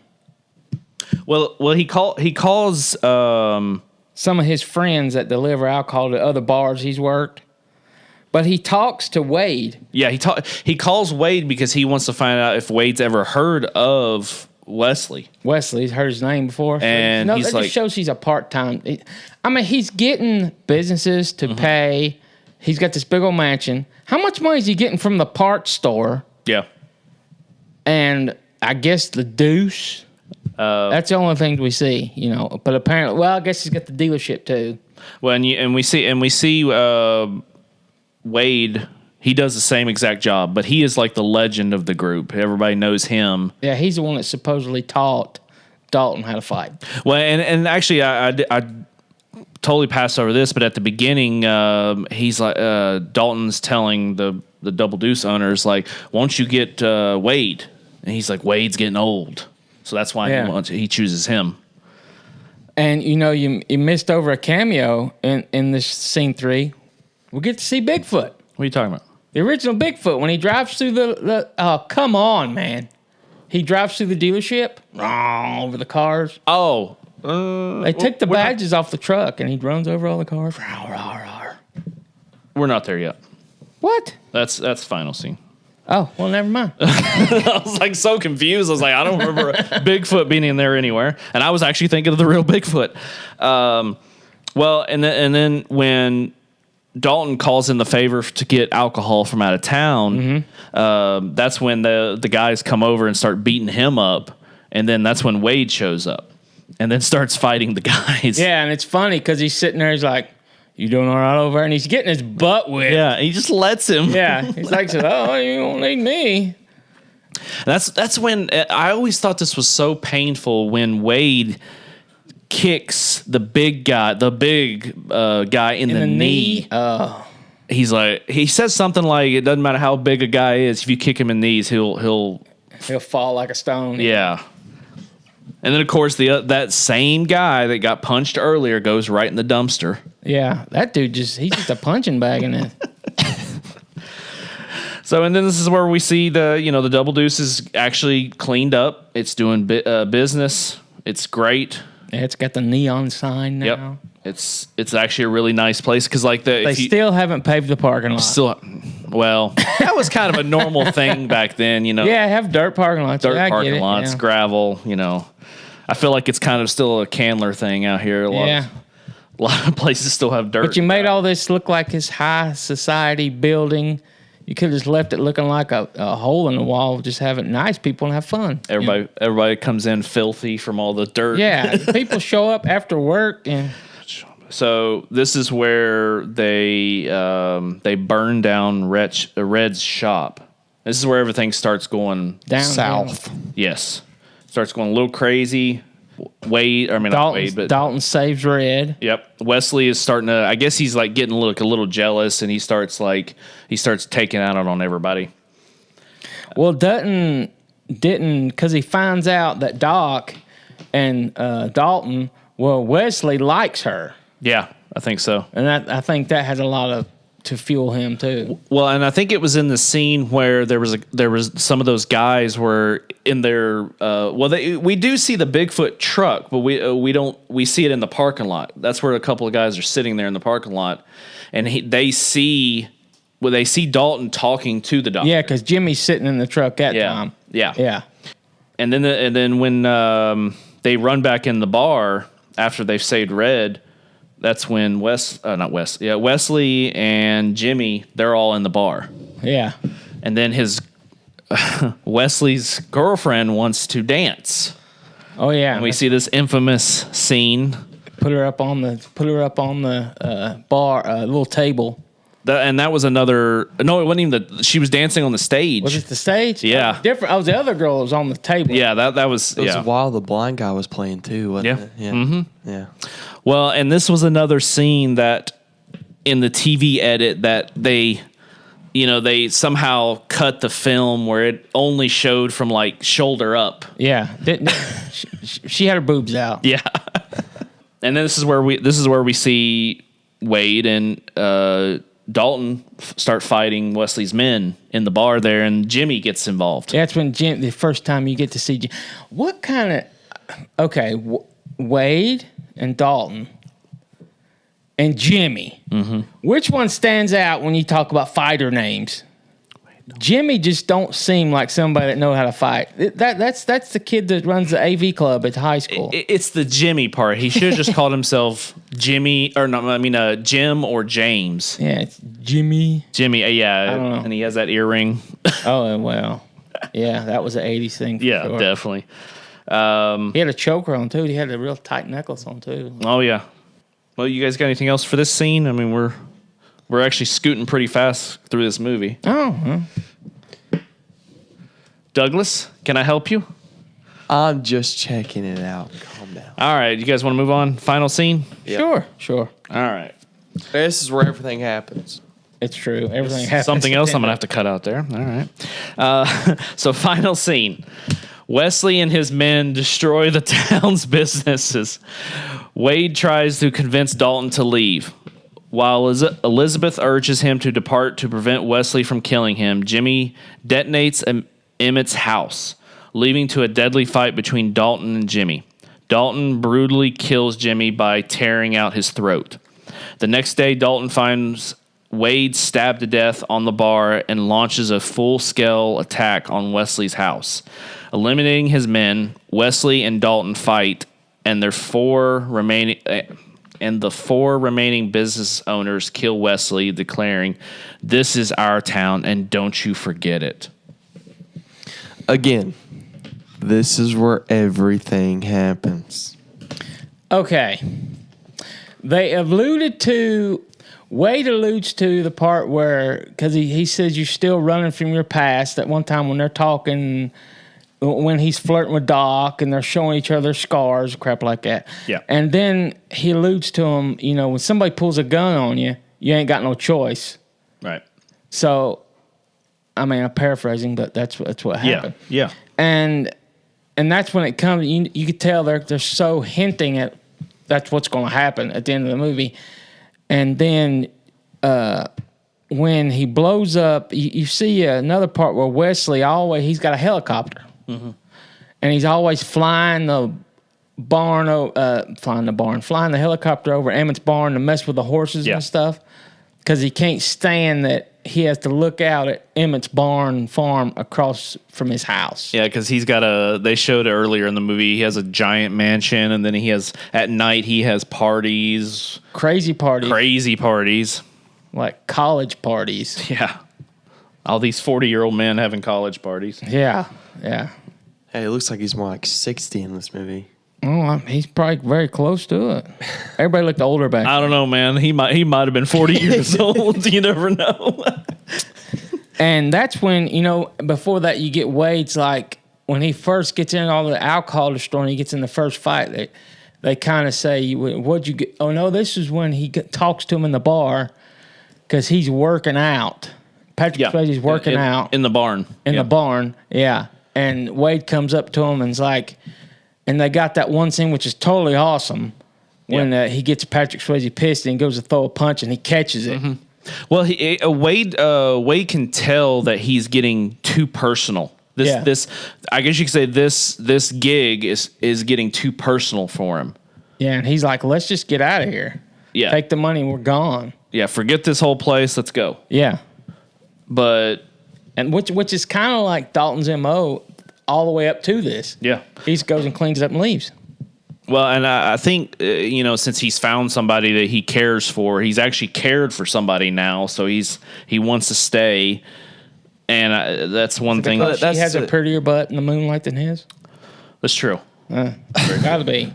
calls some of his friends that deliver alcohol to other bars he's worked. But he talks to Wade. Yeah, he calls Wade because he wants to find out if Wade's ever heard of Wesley. Wesley's heard his name before. And that he's just shows he's a part-time. I mean, he's getting businesses to pay. He's got this big old mansion. How much money is he getting from the parts store? Yeah. And I guess the Deuce. That's the only things we see, But apparently, I guess he's got the dealership too. Well, and we see Wade. He does the same exact job, but he is like the legend of the group. Everybody knows him. Yeah, he's the one that supposedly taught Dalton how to fight. Well, and actually, I totally passed over this, but at the beginning, he's like Dalton's telling the Double Deuce owners, like, "Won't you get Wade?" And he's like, "Wade's getting old," so that's why he chooses him. And you missed over a cameo in this scene 3. We get to see Bigfoot. What are you talking about? The original Bigfoot, when he drives through the oh, come on, man. He drives through the dealership, over the cars. Oh. They took the badges off the truck, and he runs over all the cars. We're not there yet. What? That's the final scene. Oh, well, never mind. I was like so confused. I was like, I don't remember Bigfoot being in there anywhere. And I was actually thinking of the real Bigfoot. Well, and then when Dalton calls in the favor to get alcohol from out of town, that's when the guys come over and start beating him up, and then that's when Wade shows up and then starts fighting the guys. Yeah, and it's funny because he's sitting there, he's like, "You doing all right over there?" And he's getting his butt whipped. Yeah, he just lets him. Yeah, he's like, "Oh, you don't need me." That's when I always thought this was so painful when Wade kicks the big guy, in the knee. Oh. He's like, he says something like, "It doesn't matter how big a guy is, if you kick him in the knees, he'll fall like a stone." Yeah. And then of course that same guy that got punched earlier goes right in the dumpster. Yeah, that dude he's just a punching bag in it. So, and then this is where we see the Double Deuce is actually cleaned up. It's doing business. It's great. Yeah, it's got the neon sign now. Yep. It's actually a really nice place because they still haven't paved the parking lot. Well, that was kind of a normal thing back then, you know. Yeah, have dirt parking lots. Dirt Yeah, I get parking it, lots, yeah. gravel, you know. I feel like it's kind of still a Candler thing out here. A lot of places still have dirt. But you made all this look like this high society building. You could have just left it looking like a hole in the wall, just have it nice people and have fun. Everybody comes in filthy from all the dirt. Yeah, people show up after work and So this is where they burn down Red's shop. This is where everything starts going down south. Yes, starts going a little crazy. Dalton saves Red. Yep. Wesley is starting to. I guess he's like getting a little jealous, and he starts taking out on everybody. Well, Dutton didn't, because he finds out that Doc and Dalton. Well, Wesley likes her. Yeah, I think so. And I think that had a lot to fuel him too. Well, and I think it was in the scene where there was some of those guys were in their. We do see the Bigfoot truck, but we see it in the parking lot. That's where a couple of guys are sitting there in the parking lot, and they see Dalton talking to the doctor. Yeah, because Jimmy's sitting in the truck that time. Yeah. And then when they run back in the bar after they've saved Red. That's when Wesley and Jimmy, they're all in the bar. Yeah. And then Wesley's girlfriend wants to dance. Oh yeah. And we see this infamous scene. Put her up on the bar, little table. And that was another. No, it wasn't even she was dancing on the stage. Was it the stage? Yeah. Different. Oh, the other girl was on the table. Yeah, that was. It was while the blind guy was playing too, wasn't it? Yeah. Mm-hmm. Yeah. Well, and this was another scene that in the TV edit that they somehow cut the film where it only showed from like shoulder up. Yeah. She had her boobs out. Yeah. And then this is where we see Wade and Dalton start fighting Wesley's men in the bar there, and Jimmy gets involved. Yeah, that's when the first time you get to see what kind of Wade and Dalton and Jimmy. Mm-hmm. Which one stands out when you talk about fighter names? Jimmy just don't seem like somebody that know how to fight. That's the kid that runs the AV club at high school. It's the Jimmy part. He should have just called himself Jimmy, or no, I mean Jim or James. Yeah, it's Jimmy. Jimmy, yeah, I don't know. And he has that earring. Oh well, yeah, that was an '80s thing. For yeah, sure. Definitely. He had a choker on too. He had a real tight necklace on too. Oh yeah. Well, you guys got anything else for this scene? I mean, we're actually scooting pretty fast through this movie. Oh. Douglas, can I help you? I'm just checking it out. Calm down. All right, you guys want to move on? Final scene? Yep. Sure. All right. This is where everything happens. It's true. Everything happens. Something else I'm going to have to cut out there. All right. So final scene. Wesley and his men destroy the town's businesses. Wade tries to convince Dalton to leave. While Elizabeth urges him to depart to prevent Wesley from killing him, Jimmy detonates Emmett's house, leading to a deadly fight between Dalton and Jimmy. Dalton brutally kills Jimmy by tearing out his throat. The next day, Dalton finds Wade stabbed to death on the bar and launches a full-scale attack on Wesley's house. Eliminating his men, Wesley and Dalton fight, and the four remaining business owners kill Wesley, declaring, "This is our town, and don't you forget it." Again, this is where everything happens. Okay. Wade alludes to the part where, because he says you're still running from your past. At one time when they're talking, when he's flirting with Doc and they're showing each other scars, crap like that. Yeah. And then he alludes to him, when somebody pulls a gun on you, you ain't got no choice. Right. So, I mean, I'm paraphrasing, but that's what happened. Yeah. And that's when it comes. You could tell they're so hinting at that's what's going to happen at the end of the movie. And then when he blows up, you see another part where Wesley he's got a helicopter, and he's always flying the helicopter over Emmett's barn to mess with the horses and stuff, because he can't stand that he has to look out at Emmett's barn farm across from his house. Yeah, because he's got they showed it earlier in the movie, he has a giant mansion, and then at night he has parties. Crazy parties. Like college parties. Yeah. All these 40-year-old men having college parties. Yeah. Hey, it looks like he's more like 60 in this movie. Oh, he's probably very close to it. Everybody looked older back then. I don't know, man. He might have been 40 years old. You never know. And that's when, before that you get Wade's like, when he first gets in all the alcohol store and he gets in the first fight, they kind of say, what'd you get? Oh, no, this is when he talks to him in the bar because he's working out. Patrick Swayze's working out. In the barn. In the barn, yeah. And Wade comes up to him and's like, and they got that one scene which is totally awesome when he gets Patrick Swayze pissed and he goes to throw a punch and he catches it. Mm-hmm. Well, Wade can tell that he's getting too personal. This I guess you could say this gig is getting too personal for him. Yeah, and he's like, let's just get out of here. Yeah. Take the money, we're gone. Yeah, forget this whole place, let's go. Yeah. But which is kind of like Dalton's MO all the way up to this. Yeah. He just goes and cleans it up and leaves. Well, and I think, since he's found somebody that he cares for, he's actually cared for somebody now, so he wants to stay. And that's one thing. She has a prettier butt in the moonlight than his? That's true. Gotta be.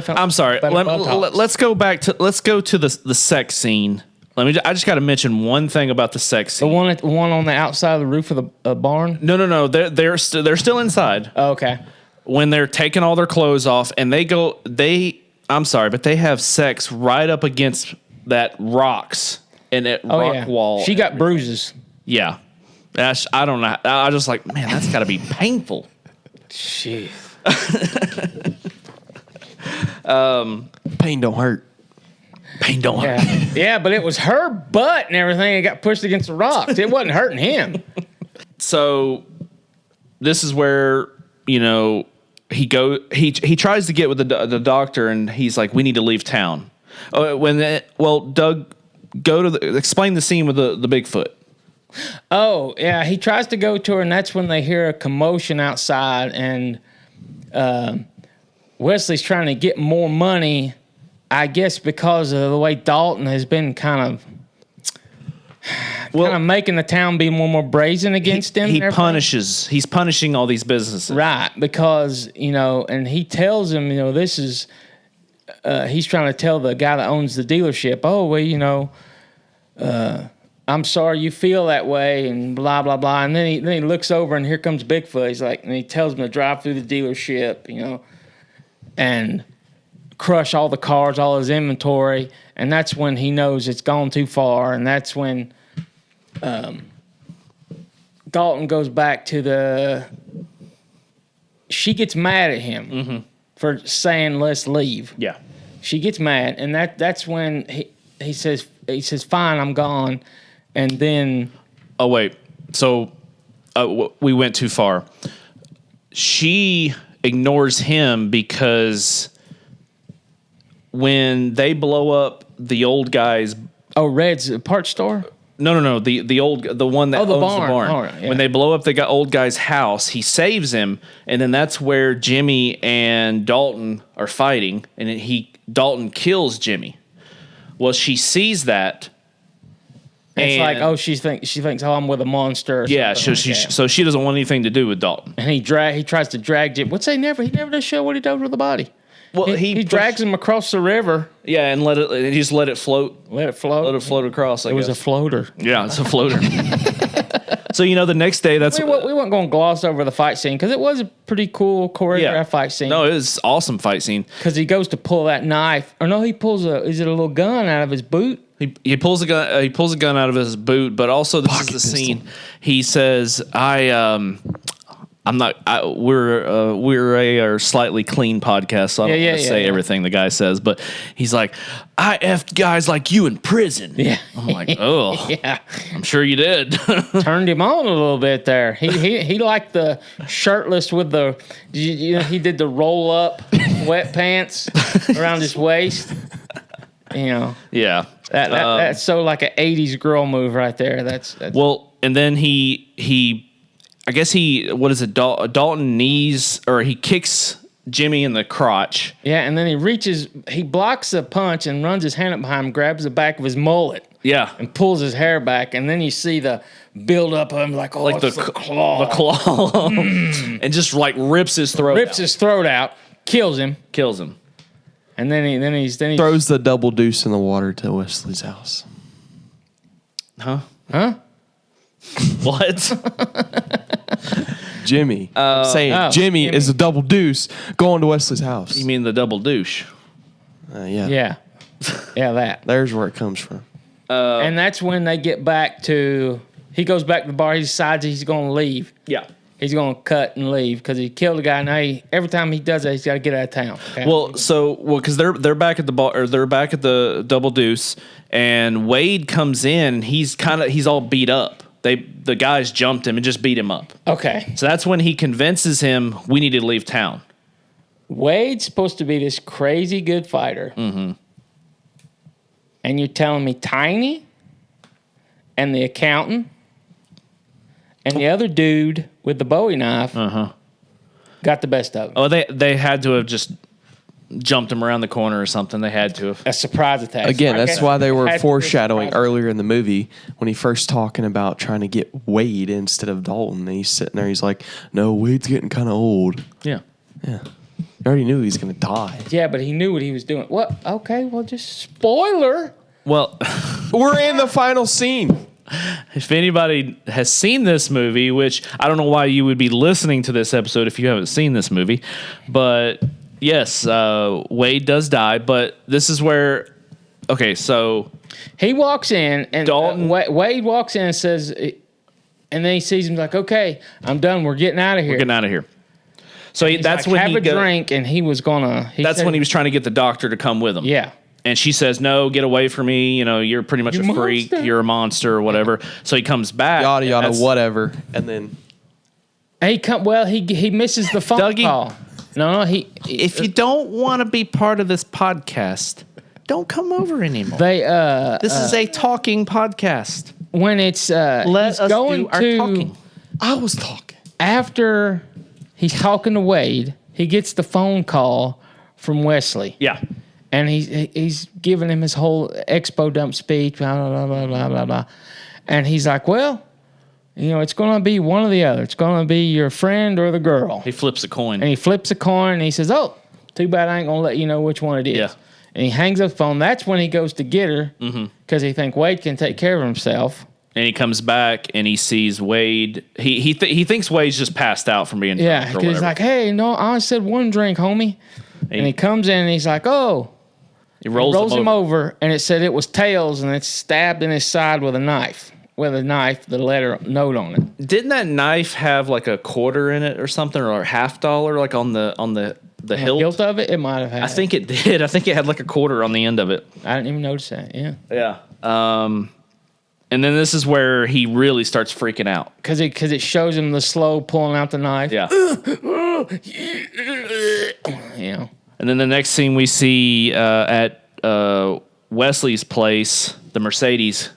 I'm sorry. Let's go to the sex scene. I just got to mention one thing about the sex scene. The one on the outside of the roof of the barn? No. They're still inside. Oh, okay. When they're taking all their clothes off and I'm sorry, but they have sex right up against that rocks and that rock wall. She got bruises. Yeah. I don't know. I was just like, man, that's got to be painful. Shit. Pain don't hurt. Pain don't hurt. Yeah, but it was her butt and everything that got pushed against the rocks. It wasn't hurting him. So this is where, he tries to get with the doctor and he's like, we need to leave town. Doug, explain the scene with the Bigfoot. Oh, yeah, he tries to go to her and that's when they hear a commotion outside and Wesley's trying to get more money, I guess because of the way Dalton has been kind of making the town be more brazen against him. He's punishing all these businesses. Right, because, and he tells him, this is, he's trying to tell the guy that owns the dealership, oh, well, I'm sorry you feel that way and blah, blah, blah. And then he looks over and here comes Bigfoot. He's like, and he tells him to drive through the dealership, and crush all the cars, all his inventory. And that's when he knows it's gone too far. And that's when Dalton goes back to she gets mad at him for saying, let's leave. Yeah. She gets mad. And that's when he says, fine, I'm gone. And then... Oh, wait. So we went too far. She ignores him because when they blow up the old guy's... Oh, Red's parts store? No. The one that owns the barn. Oh, yeah. When they blow up the old guy's house, he saves him, and then that's where Jimmy and Dalton are fighting, and Dalton kills Jimmy. Well, she sees that. It's like, oh, she thinks, oh, I'm with a monster. Yeah, so she doesn't want anything to do with Dalton. And he tries to drag Jim. He never does show what he does with the body. Well, he drags him across the river. Yeah, and he just let it float. Let it float Across. It was a floater. Yeah, it's a floater. So the next day, we weren't going to gloss over the fight scene because it was a pretty cool choreographed fight scene. No, it was an awesome fight scene because he goes to pull that knife, or no, he pulls a little gun out of his boot. He pulls a gun. He pulls a gun out of his boot. But also, this is the scene. He says, I'm not. We're a slightly clean podcast, so I don't want to say everything the guy says. But he's like, I effed guys like you in prison. Yeah, I'm like, oh, yeah. I'm sure you did. Turned him on a little bit there. He liked the shirtless with the. He did the roll up wet pants around his waist. Yeah. That's so like an 80s girl move right there. That's Well, and then I guess what is it? Dalton knees, or he kicks Jimmy in the crotch. yeah, and then he blocks a punch and runs his hand up behind him, grabs the back of his mullet. Yeah. And pulls his hair back, and then you see the build up of him like Like the claw. The claw. And just like rips his throat out, kills him, and then he Throws the double deuce in the water to Wesley's house. Huh? Huh? What? Jimmy. I'm saying Jimmy is a double deuce going to Wesley's house. You mean the double douche? Yeah. Yeah, that. There's where it comes from. And that's when they get back to. He goes back to the bar. He decides he's going to leave. Yeah. He's going to cut and leave because he killed a guy. Now every time he does that, he's got to get out of town. Okay? Because they're back at the bar, or they're back at the double deuce, and Wade comes in. And he's all beat up. The guys jumped him and just beat him up. Okay. So that's when he convinces him we need to leave town. Wade's supposed to be this crazy good fighter. Mm-hmm. And you're telling me Tiny and the accountant and the other dude with the Bowie knife got the best of him. Oh, they had to have just jumped him around the corner or something. They had to have. A surprise attack. Again, that's why they were Had to foreshadowing be a surprise. earlier in the movie when he first talking about trying to get Wade instead of Dalton. And he's sitting there, he's like, no, Wade's getting kind of old. Yeah. Yeah. You already knew he was going to die. Yeah, but he knew what he was doing. What? Okay, well, just spoiler. Well, We're in the final scene. if anybody has seen this movie, which I don't know why you would be listening to this episode if you haven't seen this movie, but yes, Wade does die. But this is where, okay, so He walks in, and Dalton- Wade walks in and says, and then he sees him like, okay, I'm done. We're getting out of here. getting out of here. So He's that's like, when have he a drink, and he was gonna. That's when he was trying to get the doctor to come with him. Yeah. And she says, no, get away from me. You know, you're pretty much You a freak. monster. You're a monster or whatever. So he comes back. Yada, and yada, that's- whatever. And then He misses the phone Dougie- call. No, If you don't want to be part of this podcast, don't come over anymore. they This is a talking podcast. when it's Let he's us going do our to talking. I was talking. after he's talking to Wade, he gets the phone call from Wesley. Yeah. And he's giving him his whole expo dump speech, blah, blah, blah, blah, blah, blah. And he's like, well, you know, it's going to be one or the other. It's going to be your friend or the girl. He flips a coin. And he flips a coin and he says, oh, too bad I ain't going to let you know which one it is. Yeah. And he hangs up the phone. That's when he goes to get her because he thinks Wade can take care of himself. And he comes back and he sees Wade. He thinks Wade's just passed out from being Yeah, drunk or because he's whatever. like, hey, no, I only said one drink, homie. And he comes in and he's like, oh. He rolls him over, and it said it was Tails, and it's stabbed in his side with a knife. With a knife, the letter note on it. Didn't that knife have like a quarter in it or something, or a $50 like on the hilt? Hilt of it, it might have had. I think it did. I think it had like a quarter on the end of it. I didn't even notice that. Yeah, Yeah. And then this is where he really starts freaking out. because it shows him the slow pulling out the knife. Yeah. You know. And then the next scene we see at Wesley's place, the Mercedes,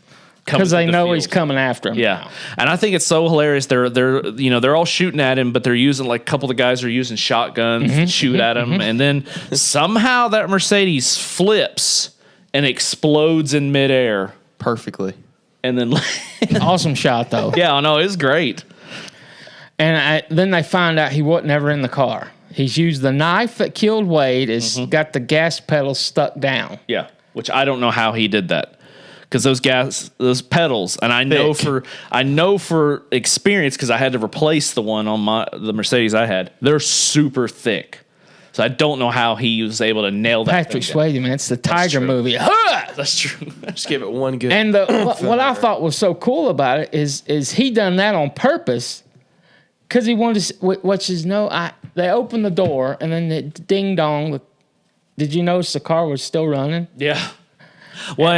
Because they know he's coming after him. Yeah, and I think it's so hilarious. They're all shooting at him, but they're using like a couple of the guys are using shotguns to shoot at him, and then somehow that Mercedes flips and explodes in midair, Perfectly. and then Awesome shot though. yeah, I know it's great. And then they find out he wasn't ever in the car. He's used the knife that killed Wade. It's got the gas pedal stuck down. Yeah, which I don't know how he did that. Because those pedals, and I know for experience, because I had to replace the one on the Mercedes I had. They're super thick, so I don't know how he was able to nail that. Patrick thing down. Swayze, man, it's the Tiger true. movie. That's true. Just give it one good. And what I thought was so cool about it is he done that on purpose because he wanted to. Which is they opened the door and then the ding dong. Did you notice the car was still running? Yeah. Well,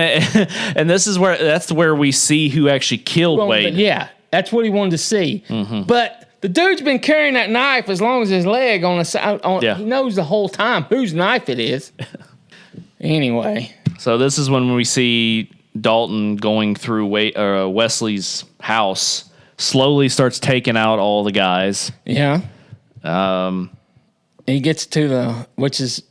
and that's where we see who actually killed Well, Wade. yeah, that's what he wanted to see. But the dude's been carrying that knife as long as his leg on the side. Yeah. He knows the whole time whose knife it is. Anyway, So this is when we see Dalton going through Wesley's house, slowly starts taking out all the guys. Yeah. He gets to which is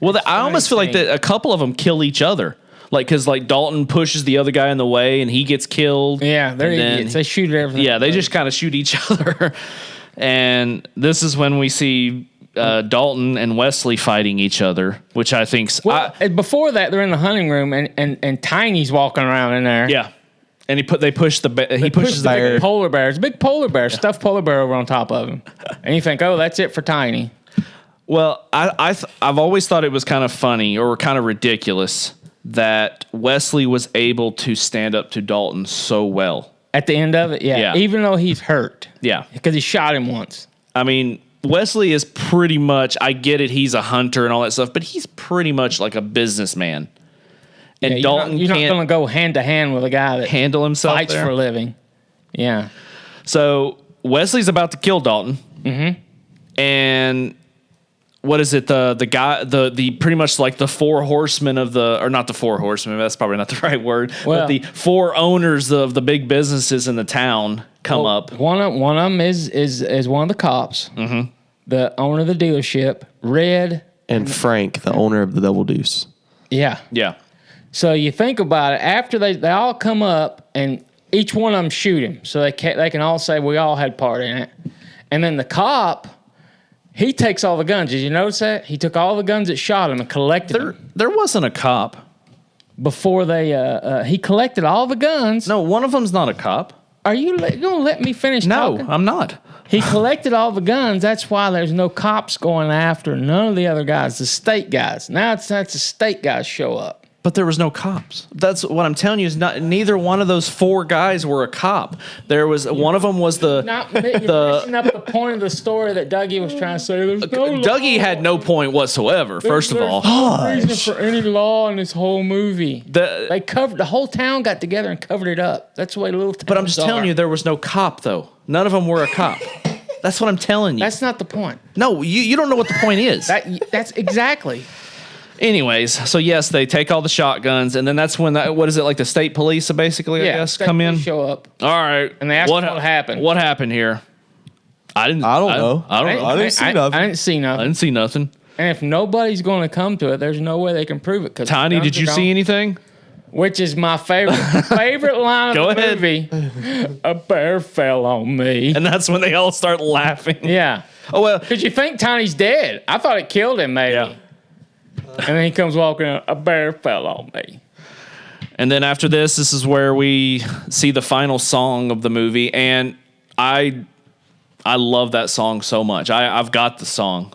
well, I almost feel like that a couple of them kill each other. Like, because like Dalton pushes the other guy in the way and he gets killed. Yeah, they're idiots. They shoot at everything. Yeah, they just kind of shoot each other. And this is when we see Dalton and Wesley fighting each other, which I think's... before that, they're in the hunting room and Tiny's walking around in there. Yeah. And he pushes the big polar bears, big polar bear, stuffed polar bear over on top of him. And you think, oh, that's it for Tiny. Well, I've always thought it was kind of funny or kind of ridiculous that Wesley was able to stand up to Dalton so well. At the end of it, yeah. Even though he's hurt. Yeah. Because he shot him once. I mean, Wesley is pretty much, I get it, he's a hunter and all that stuff, but he's pretty much like a businessman. And Dalton you're not going to go hand to hand with a guy that handle himself fights for a living. Yeah. So Wesley's about to kill Dalton. Mm-hmm. And what is it? The guy, the pretty much like the four horsemen of or not the four horsemen, that's probably not the right word, but the four owners of the big businesses in the town come up. One of them is one of the cops, the owner of the dealership, Red. And Frank, the owner of the Double Deuce. Yeah. Yeah. So you think about it, after they all come up and each one of them shoot him, so they can all say we all had part in it. And then the cop, he takes all the guns. Did you notice that? He took all the guns that shot him and collected them. There wasn't a cop. Before he collected all the guns. No, one of them's not a cop. Are you going to let me finish talking? No, I'm not. He collected all the guns. That's why there's no cops going after none of the other guys, the state guys. Now that's the state guys show up. But there was no cops. That's what I'm telling you is neither one of those four guys were a cop. There was one of them was you're messing up the point of the story that Dougie was trying to say. Dougie had no point whatsoever. First of all, no reason for any law in this whole movie. They covered the whole town, got together and covered it up. That's the way little towns But I'm just telling you, there was no cop though. None of them were a cop. That's what I'm telling you. That's not the point. No, you don't know what the point is. That's exactly. Anyways, so yes, they take all the shotguns, and then that's when what is it, like the state police basically, I guess, come in, show up. All right, and they ask what happened. What happened here? I don't know. I didn't see nothing. I didn't see nothing. And if nobody's going to come to it, there's no way they can prove it. Tiny, did you see anything? Which is my favorite line of the movie. A bear fell on me. And that's when they all start laughing. Yeah. Oh, well. Because you think Tiny's dead. I thought it killed him, maybe. Yeah. And then he comes walking out, a bear fell on me. And then after this is where we see the final song of the movie. And I love that song so much. I've got the song.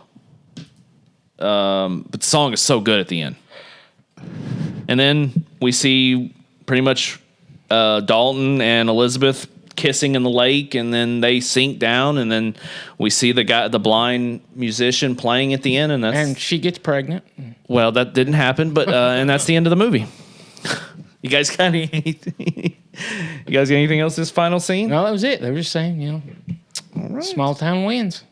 But the song is so good at the end. And then we see pretty much Dalton and Elizabeth kissing in the lake, and then they sink down, and then we see the blind musician playing at the end, and she gets pregnant. Well, that didn't happen, but and that's the end of the movie. You guys got anything? You guys got anything else? This final scene? No, that was it. They were just saying, all right. Small town wins.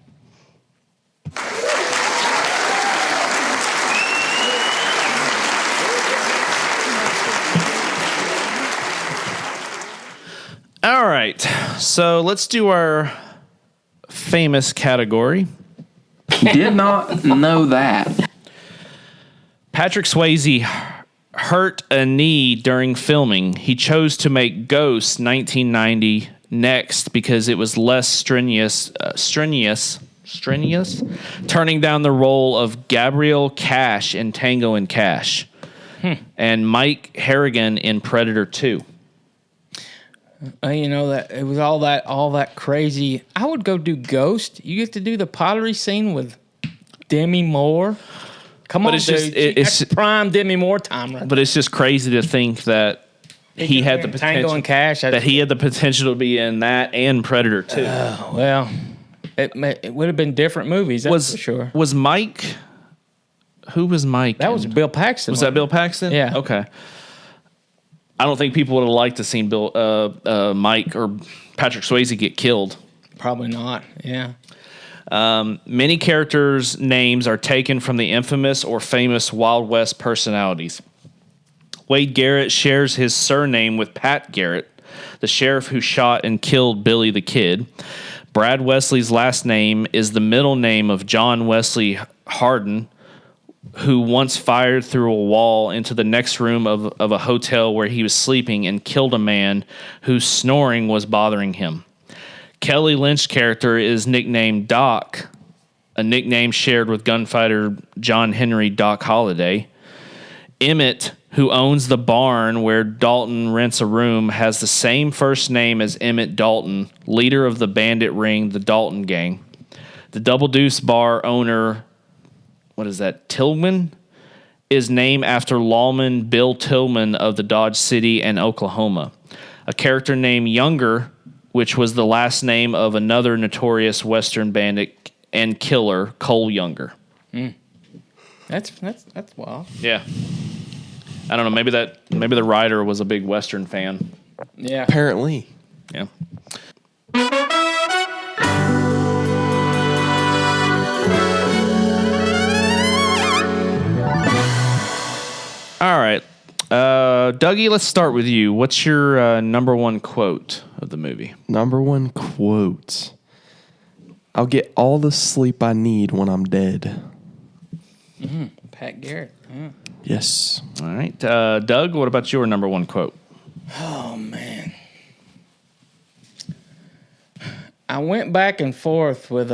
All right, so let's do our famous category. Did not know that. Patrick Swayze hurt a knee during filming. He chose to make Ghost 1990 next because it was less strenuous, turning down the role of Gabriel Cash in Tango and Cash, and Mike Harrigan in Predator 2. That it was all that crazy. I would go do Ghost. You get to do the pottery scene with Demi Moore. Come on, dude. It's prime Demi Moore time, right? But it's just crazy to think that he had the potential. Tango and Cash. That he had the potential to be in that and Predator 2. Well, it would have been different movies. That's for sure. Was Mike? Who was Mike? That was Bill Paxton. Was that Bill Paxton? Yeah. Okay. I don't think people would have liked to seen Mike or Patrick Swayze get killed. Probably not. Yeah. Many characters' names are taken from the infamous or famous Wild West personalities. Wade Garrett shares his surname with Pat Garrett, the sheriff who shot and killed Billy the Kid. Brad Wesley's last name is the middle name of John Wesley Hardin, who once fired through a wall into the next room of a hotel where he was sleeping and killed a man whose snoring was bothering him. Kelly Lynch's character is nicknamed Doc, a nickname shared with gunfighter John Henry Doc Holliday. Emmett, who owns the barn where Dalton rents a room, has the same first name as Emmett Dalton, leader of the bandit ring, the Dalton Gang. The Double Deuce bar owner, Tillman, is named after lawman Bill Tillman of the Dodge City and Oklahoma. A character named Younger, which was the last name of another notorious Western bandit and killer, Cole Younger. That's wild. Yeah. I don't know. Maybe the writer was a big Western fan. Yeah. Apparently. Yeah. All right. Dougie, let's start with you. What's your number one quote of the movie? Number one quote. I'll get all the sleep I need when I'm dead. Pat Garrett. Yeah. Yes. All right. Doug, what about your number one quote? Oh, man. I went back and forth with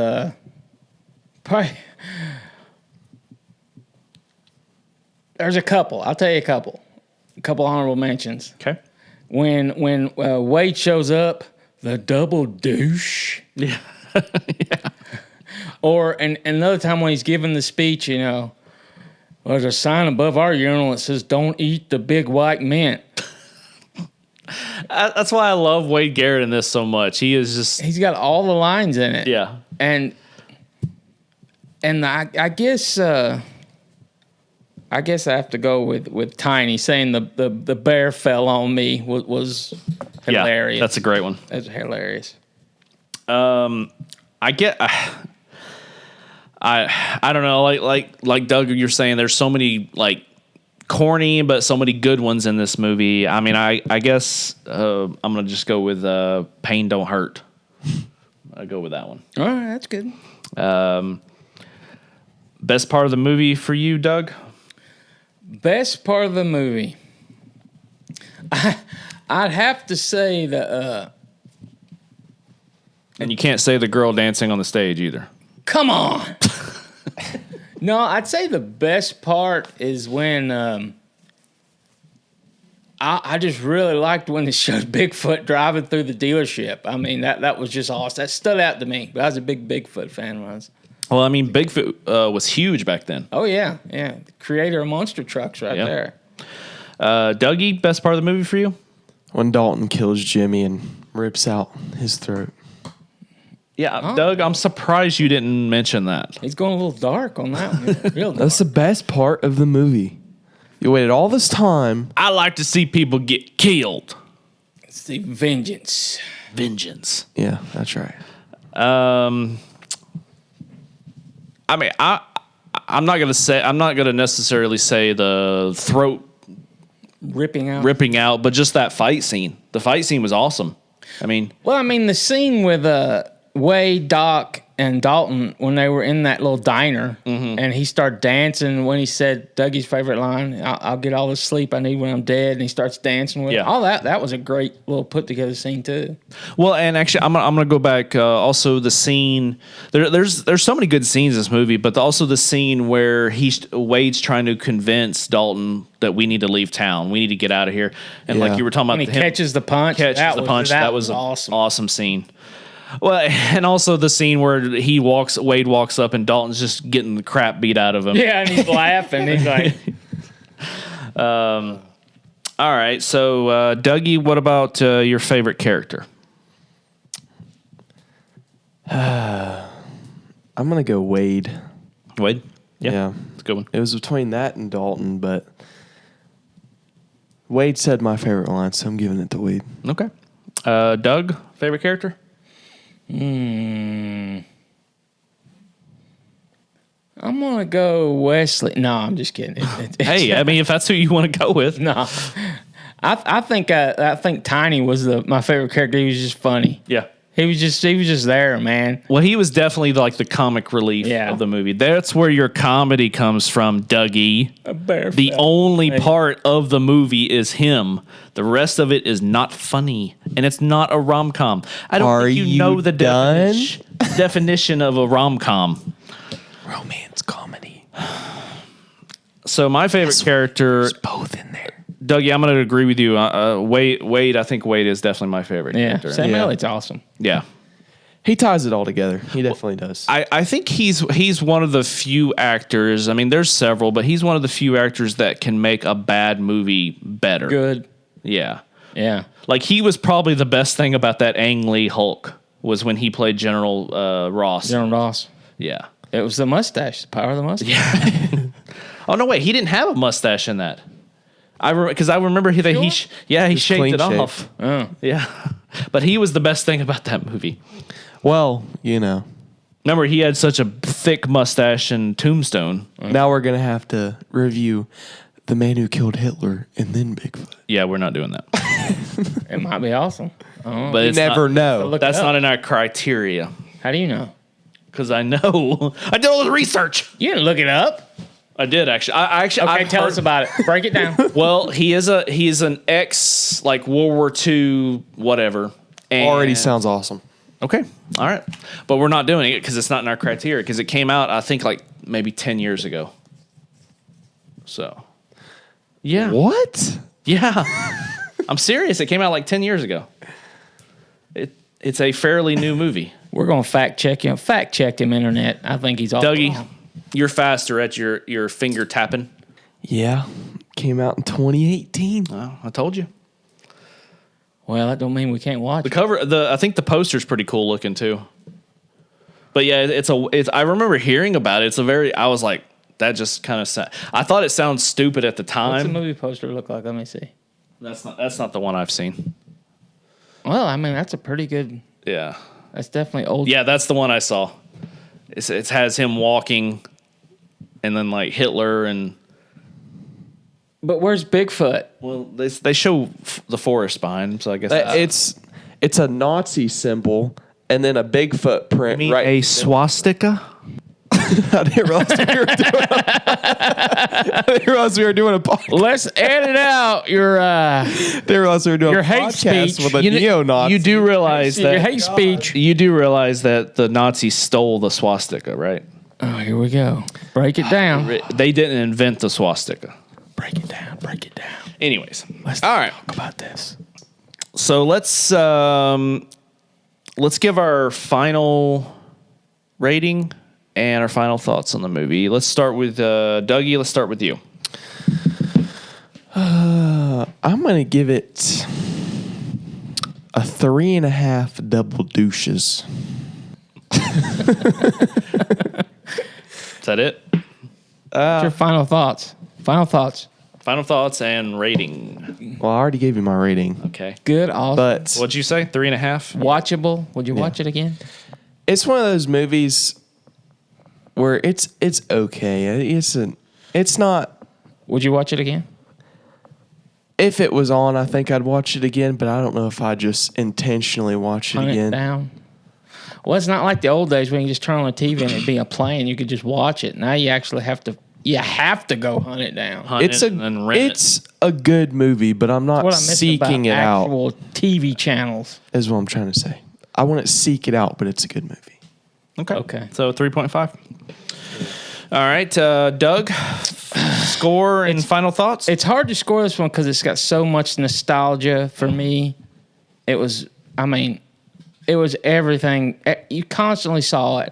probably. There's a couple. I'll tell you a couple. A couple honorable mentions. Okay. When Wade shows up, the double douche. Yeah. Or and another time when he's giving the speech, there's a sign above our urinal that says, "Don't eat the big white mint." That's why I love Wade Garrett in this so much. He is just... He's got all the lines in it. Yeah. And I guess I have to go with Tiny saying the bear fell on me was hilarious. Yeah, that's a great one. That's hilarious. I don't know, like Doug, you're saying there's so many corny but so many good ones in this movie. I mean, I guess I'm gonna just go with Pain Don't Hurt. I'll go with that one. All right, that's good. Best part of the movie for you, Doug? Best part of the movie. I'd have to say the and you can't say the girl dancing on the stage either. Come on. No, I'd say the best part is when I just really liked when they showed Bigfoot driving through the dealership. I mean, that was just awesome. That stood out to me. I was a big Bigfoot fan once. Well, I mean, Bigfoot was huge back then. Oh, yeah. Yeah. The creator of monster trucks right there. Dougie, best part of the movie for you? When Dalton kills Jimmy and rips out his throat. Yeah, Doug, I'm surprised you didn't mention that. He's going a little dark on that one. Real dark. That's the best part of the movie. You waited all this time. I like to see people get killed. It's the vengeance. Vengeance. Yeah, that's right. I mean, I'm not gonna necessarily say the throat ripping out, but just that fight scene. The fight scene was awesome. I mean, the scene with Wade, Doc, and Dalton when they were in that little diner, and he started dancing when he said Dougie's favorite line, I'll get all the sleep I need when I'm dead, and he starts dancing with it. All that was a great little put together scene too. Well, and actually, I'm gonna go back. Also, the scene there's so many good scenes in this movie, but also the scene where Wade's trying to convince Dalton that we need to leave town, we need to get out of here, and like you were talking about, when he catches the punch, that was an awesome scene. Well, and also the scene where Wade walks up and Dalton's just getting the crap beat out of him. Yeah, and he's laughing. He's like, all right. So, Dougie, what about your favorite character? I'm going to go Wade. Wade? Yeah. It's a good one. It was between that and Dalton, but Wade said my favorite line, so I'm giving it to Wade. Okay. Doug, favorite character? I'm gonna go Wesley. No, I'm just kidding. Hey, I mean, if that's who you want to go with. no. I think Tiny was my favorite character. He was just funny. Yeah. He was just there, man. Well, he was definitely like the comic relief of the movie. That's where your comedy comes from, Dougie. The only part of the movie is him. The rest of it is not funny, and it's not a rom-com. I don't think you know the definition of a rom-com. Romance comedy. So my favorite character, There's both in there. Dougie, I'm going to agree with you. Wade, I think Wade is definitely my favorite character. Sam Elliott's awesome. Yeah. He ties it all together. He definitely does. I think he's one of the few actors. I mean, there's several, but he's one of the few actors that can make a bad movie better. Good. Yeah. Yeah. Like, he was probably the best thing about that Ang Lee Hulk was when he played General Ross. General Ross. Yeah. It was the mustache. The power of the mustache. Oh, no, wait. He didn't have a mustache in that. Because I remember he shaved it off. Oh. Yeah. But he was the best thing about that movie. Well, you know. Remember, he had such a thick mustache in Tombstone. Now we're going to have to review The Man Who Killed Hitler and then Bigfoot. Yeah, we're not doing that. It might be awesome. But You it's never know. Look That's it up. not in our criteria. How do you know? Because I know. I did all the research. You didn't look it up. I did, actually. I Tell us about it. Break it down. Well, he's an ex, like, World War II, whatever. And Already sounds awesome. Okay. All right. But we're not doing it because it's not in our criteria because it came out, I think, like maybe 10 years ago. So, yeah. What? Yeah. I'm serious. It came out like 10 years ago. It's a fairly new movie. We're going to fact check him. Fact check him, internet. I think he's all Dougie, wrong. you're faster at your finger tapping. Yeah. Came out in 2018. Well, I told you. Well, that don't mean we can't watch The it. cover, I think the poster's pretty cool looking too. But yeah, I remember hearing about it. I was like, that just kind of I thought it sounds stupid at the What's the time. movie poster look like? Let me see. That's not the one I've seen. Well, I mean, that's a pretty good. Yeah. That's definitely old. Yeah, that's the one I saw. It has him walking and then like Hitler and But where's Bigfoot? well, they show the forest behind him, so I guess It's a Nazi symbol and then a Bigfoot print right. a swastika. I didn't realize we were doing a podcast. Let's edit out your Didn't realize we were doing Your a hate podcast speech. with a neo-Nazi. You do realize your that hate speech. you do realize that the Nazis stole the swastika, right? Oh, here we go. Break it down. They didn't invent the swastika. Break it down. Break it down. Anyways, Let's all right. talk about this. So let's give our final rating and our final thoughts on the movie. Let's start with Dougie. Let's start with you. I'm going to give it a 3.5 double douches. Is that it? What's your final thoughts? Final thoughts. Final thoughts and rating. Well, I already gave you my rating, Okay. Good. Awesome. but What'd you say? 3.5? watchable. Would you watch it again? it's one of those movies where it's okay. It's not. Would you watch it again? If it was on, I think I'd watch it again, but I don't know if I'd just intentionally watch it Hunt it again. down. Well, it's not like the old days when you just turn on the TV and it'd be a play and you could just watch it. Now you actually have to. You have to go hunt it down. Hunt It's it and rent it's a good movie, but I'm not What I miss seeking it about out. actual TV channels. Is what I'm trying to say. I wouldn't seek it out, but it's a good movie. it. Okay. Okay. So 3.5. All right, Doug. Score and final thoughts. It's hard to score this one because it's got so much nostalgia for me. It was everything. You constantly saw it.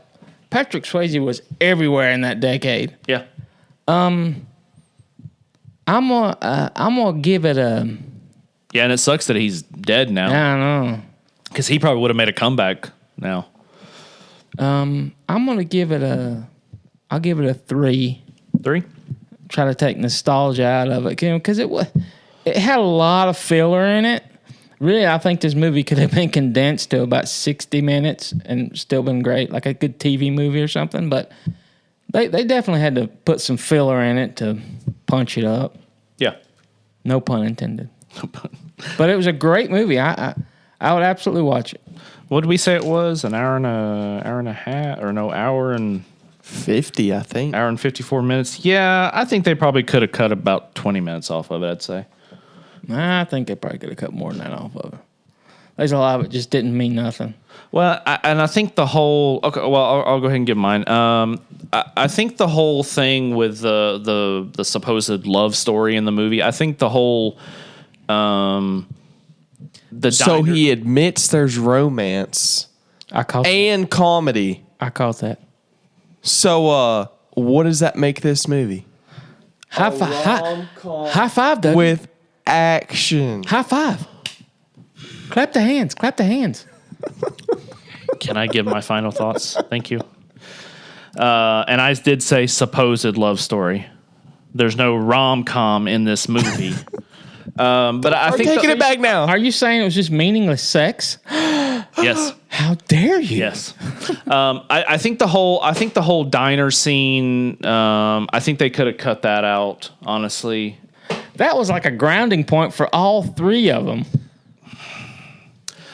Patrick Swayze was everywhere in that decade. Yeah. I'm gonna give it a. Yeah, and it sucks that he's dead I now don't know. because he probably would have made a comeback now. I'm gonna give it a. I'll give it a 3. 3. Try to take nostalgia out of it because it had a lot of filler in it. Really, I think this movie could have been condensed to about 60 minutes and still been great, like a good TV movie or something. But They definitely had to put some filler in it to punch it up. Yeah. No pun intended. But it was a great movie. I would absolutely watch it. What did we say it was? An hour and a half, or no, hour and 50, I think. hour and 54 minutes. Yeah, I think they probably could have cut about 20 minutes off of it, I'd say. I think they probably could have cut more than that off of it. There's a lot of it just didn't mean nothing. Well, I think the whole... Okay, well, I'll go ahead and give mine. I think the whole thing with the supposed love story in the movie, I think the whole... So he admits there's romance and comedy. I caught that. So, what does that make this movie? High five, Doug. With action. High five. Clap the hands. Clap the hands. Can I give my final thoughts? Thank you. And I did say supposed love story. There's no rom-com in this movie. But I think taking it back now. Are you saying it was just meaningless sex? Yes. How dare you? Yes. I think the whole diner scene. I think they could have cut that out. Honestly, That was like a grounding point for all three of them.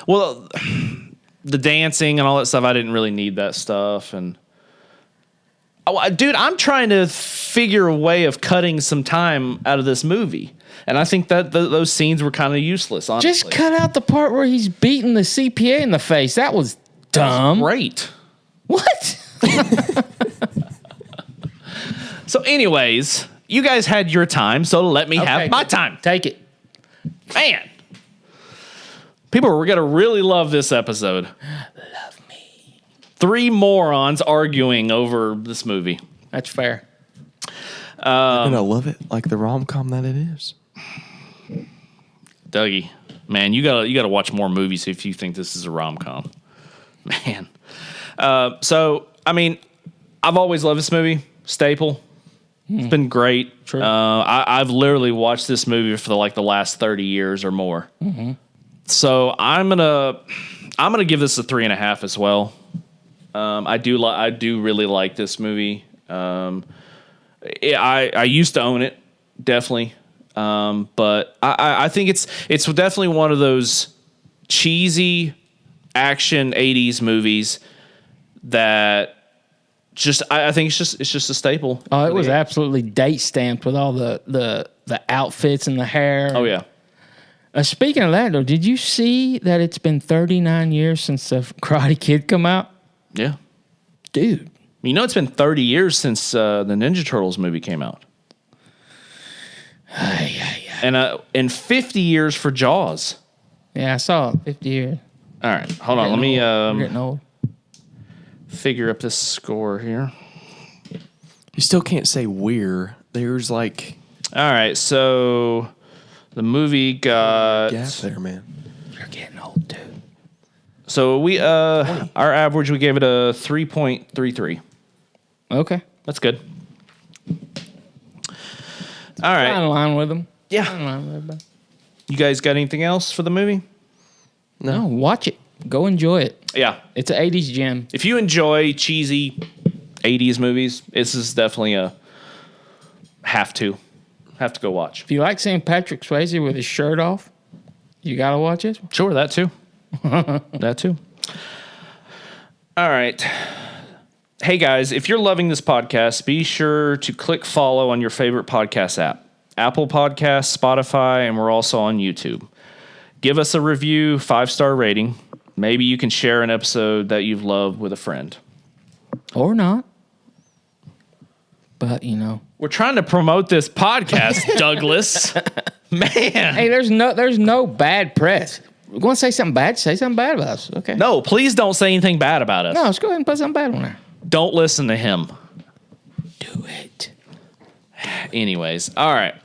well, the dancing and all that stuff. I didn't really need that stuff. And dude, I'm trying to figure a way of cutting some time out of this movie. And I think that those scenes were kind of useless, honestly. Just cut out the part where he's beating the CPA in the face. That was dumb. Great. What? So anyways, you guys had your time, so let me have my time. Take it. Man. People are going to really love this episode. Love me. 3 morons arguing over this movie. That's fair. You're gonna love it like the rom-com that it is. Dougie, man, you gotta watch more movies if you think this is a rom-com. Man. So, I mean, I've always loved this movie. Staple. It's been great. True. I've literally watched this movie for the last 30 years or more. Mm-hmm. So I'm gonna give this a 3.5 as well. I do really like this movie. I used to own it, definitely. But I think it's definitely one of those cheesy action 80s movies that I think it's just a staple. Oh, it was absolutely date stamped with all the outfits and the hair. Oh yeah. Speaking of that, though, did you see that it's been 39 years since the Karate Kid come out? Yeah. Dude. You know, it's been 30 years since the Ninja Turtles movie came out. And 50 years for Jaws. Yeah, I saw it. 50 years. All right, hold on. Let me We're getting old. figure up this score here. You still can't say we're. There's like All right, so the movie got... gap there, man. You're getting old, dude. So we our average, we gave it a 3.33. Okay. That's good. All right. I'm in line with them. Yeah. I'm in line with everybody. You guys got anything else for the movie? No, watch it. Go enjoy it. Yeah. It's an 80s gem. If you enjoy cheesy 80s movies, this is definitely a have to go watch. If you like seeing Patrick Swayze with his shirt off, you got to watch it. Sure, that too. That too. All right. Hey guys, if you're loving this podcast, be sure to click follow on your favorite podcast app. Apple Podcasts, Spotify, and we're also on YouTube. Give us a review, 5-star rating. Maybe you can share an episode that you've loved with a friend. Or not. But, you know. We're trying to promote this podcast, Douglas. Man. Hey, there's no bad press. We're going to say something bad about us. Okay. No, please don't say anything bad about us. No, let's go ahead and put something bad on there. Don't listen to him. Do it. Anyways, all right.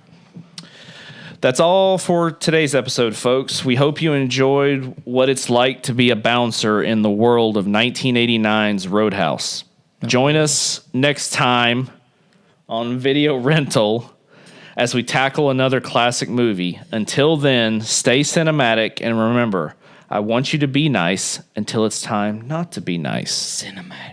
That's all for today's episode, folks. We hope you enjoyed what it's like to be a bouncer in the world of 1989's Roadhouse. Join us next time on Video Rental as we tackle another classic movie. Until then, stay cinematic and remember, I want you to be nice until it's time not to be nice. Cinematic.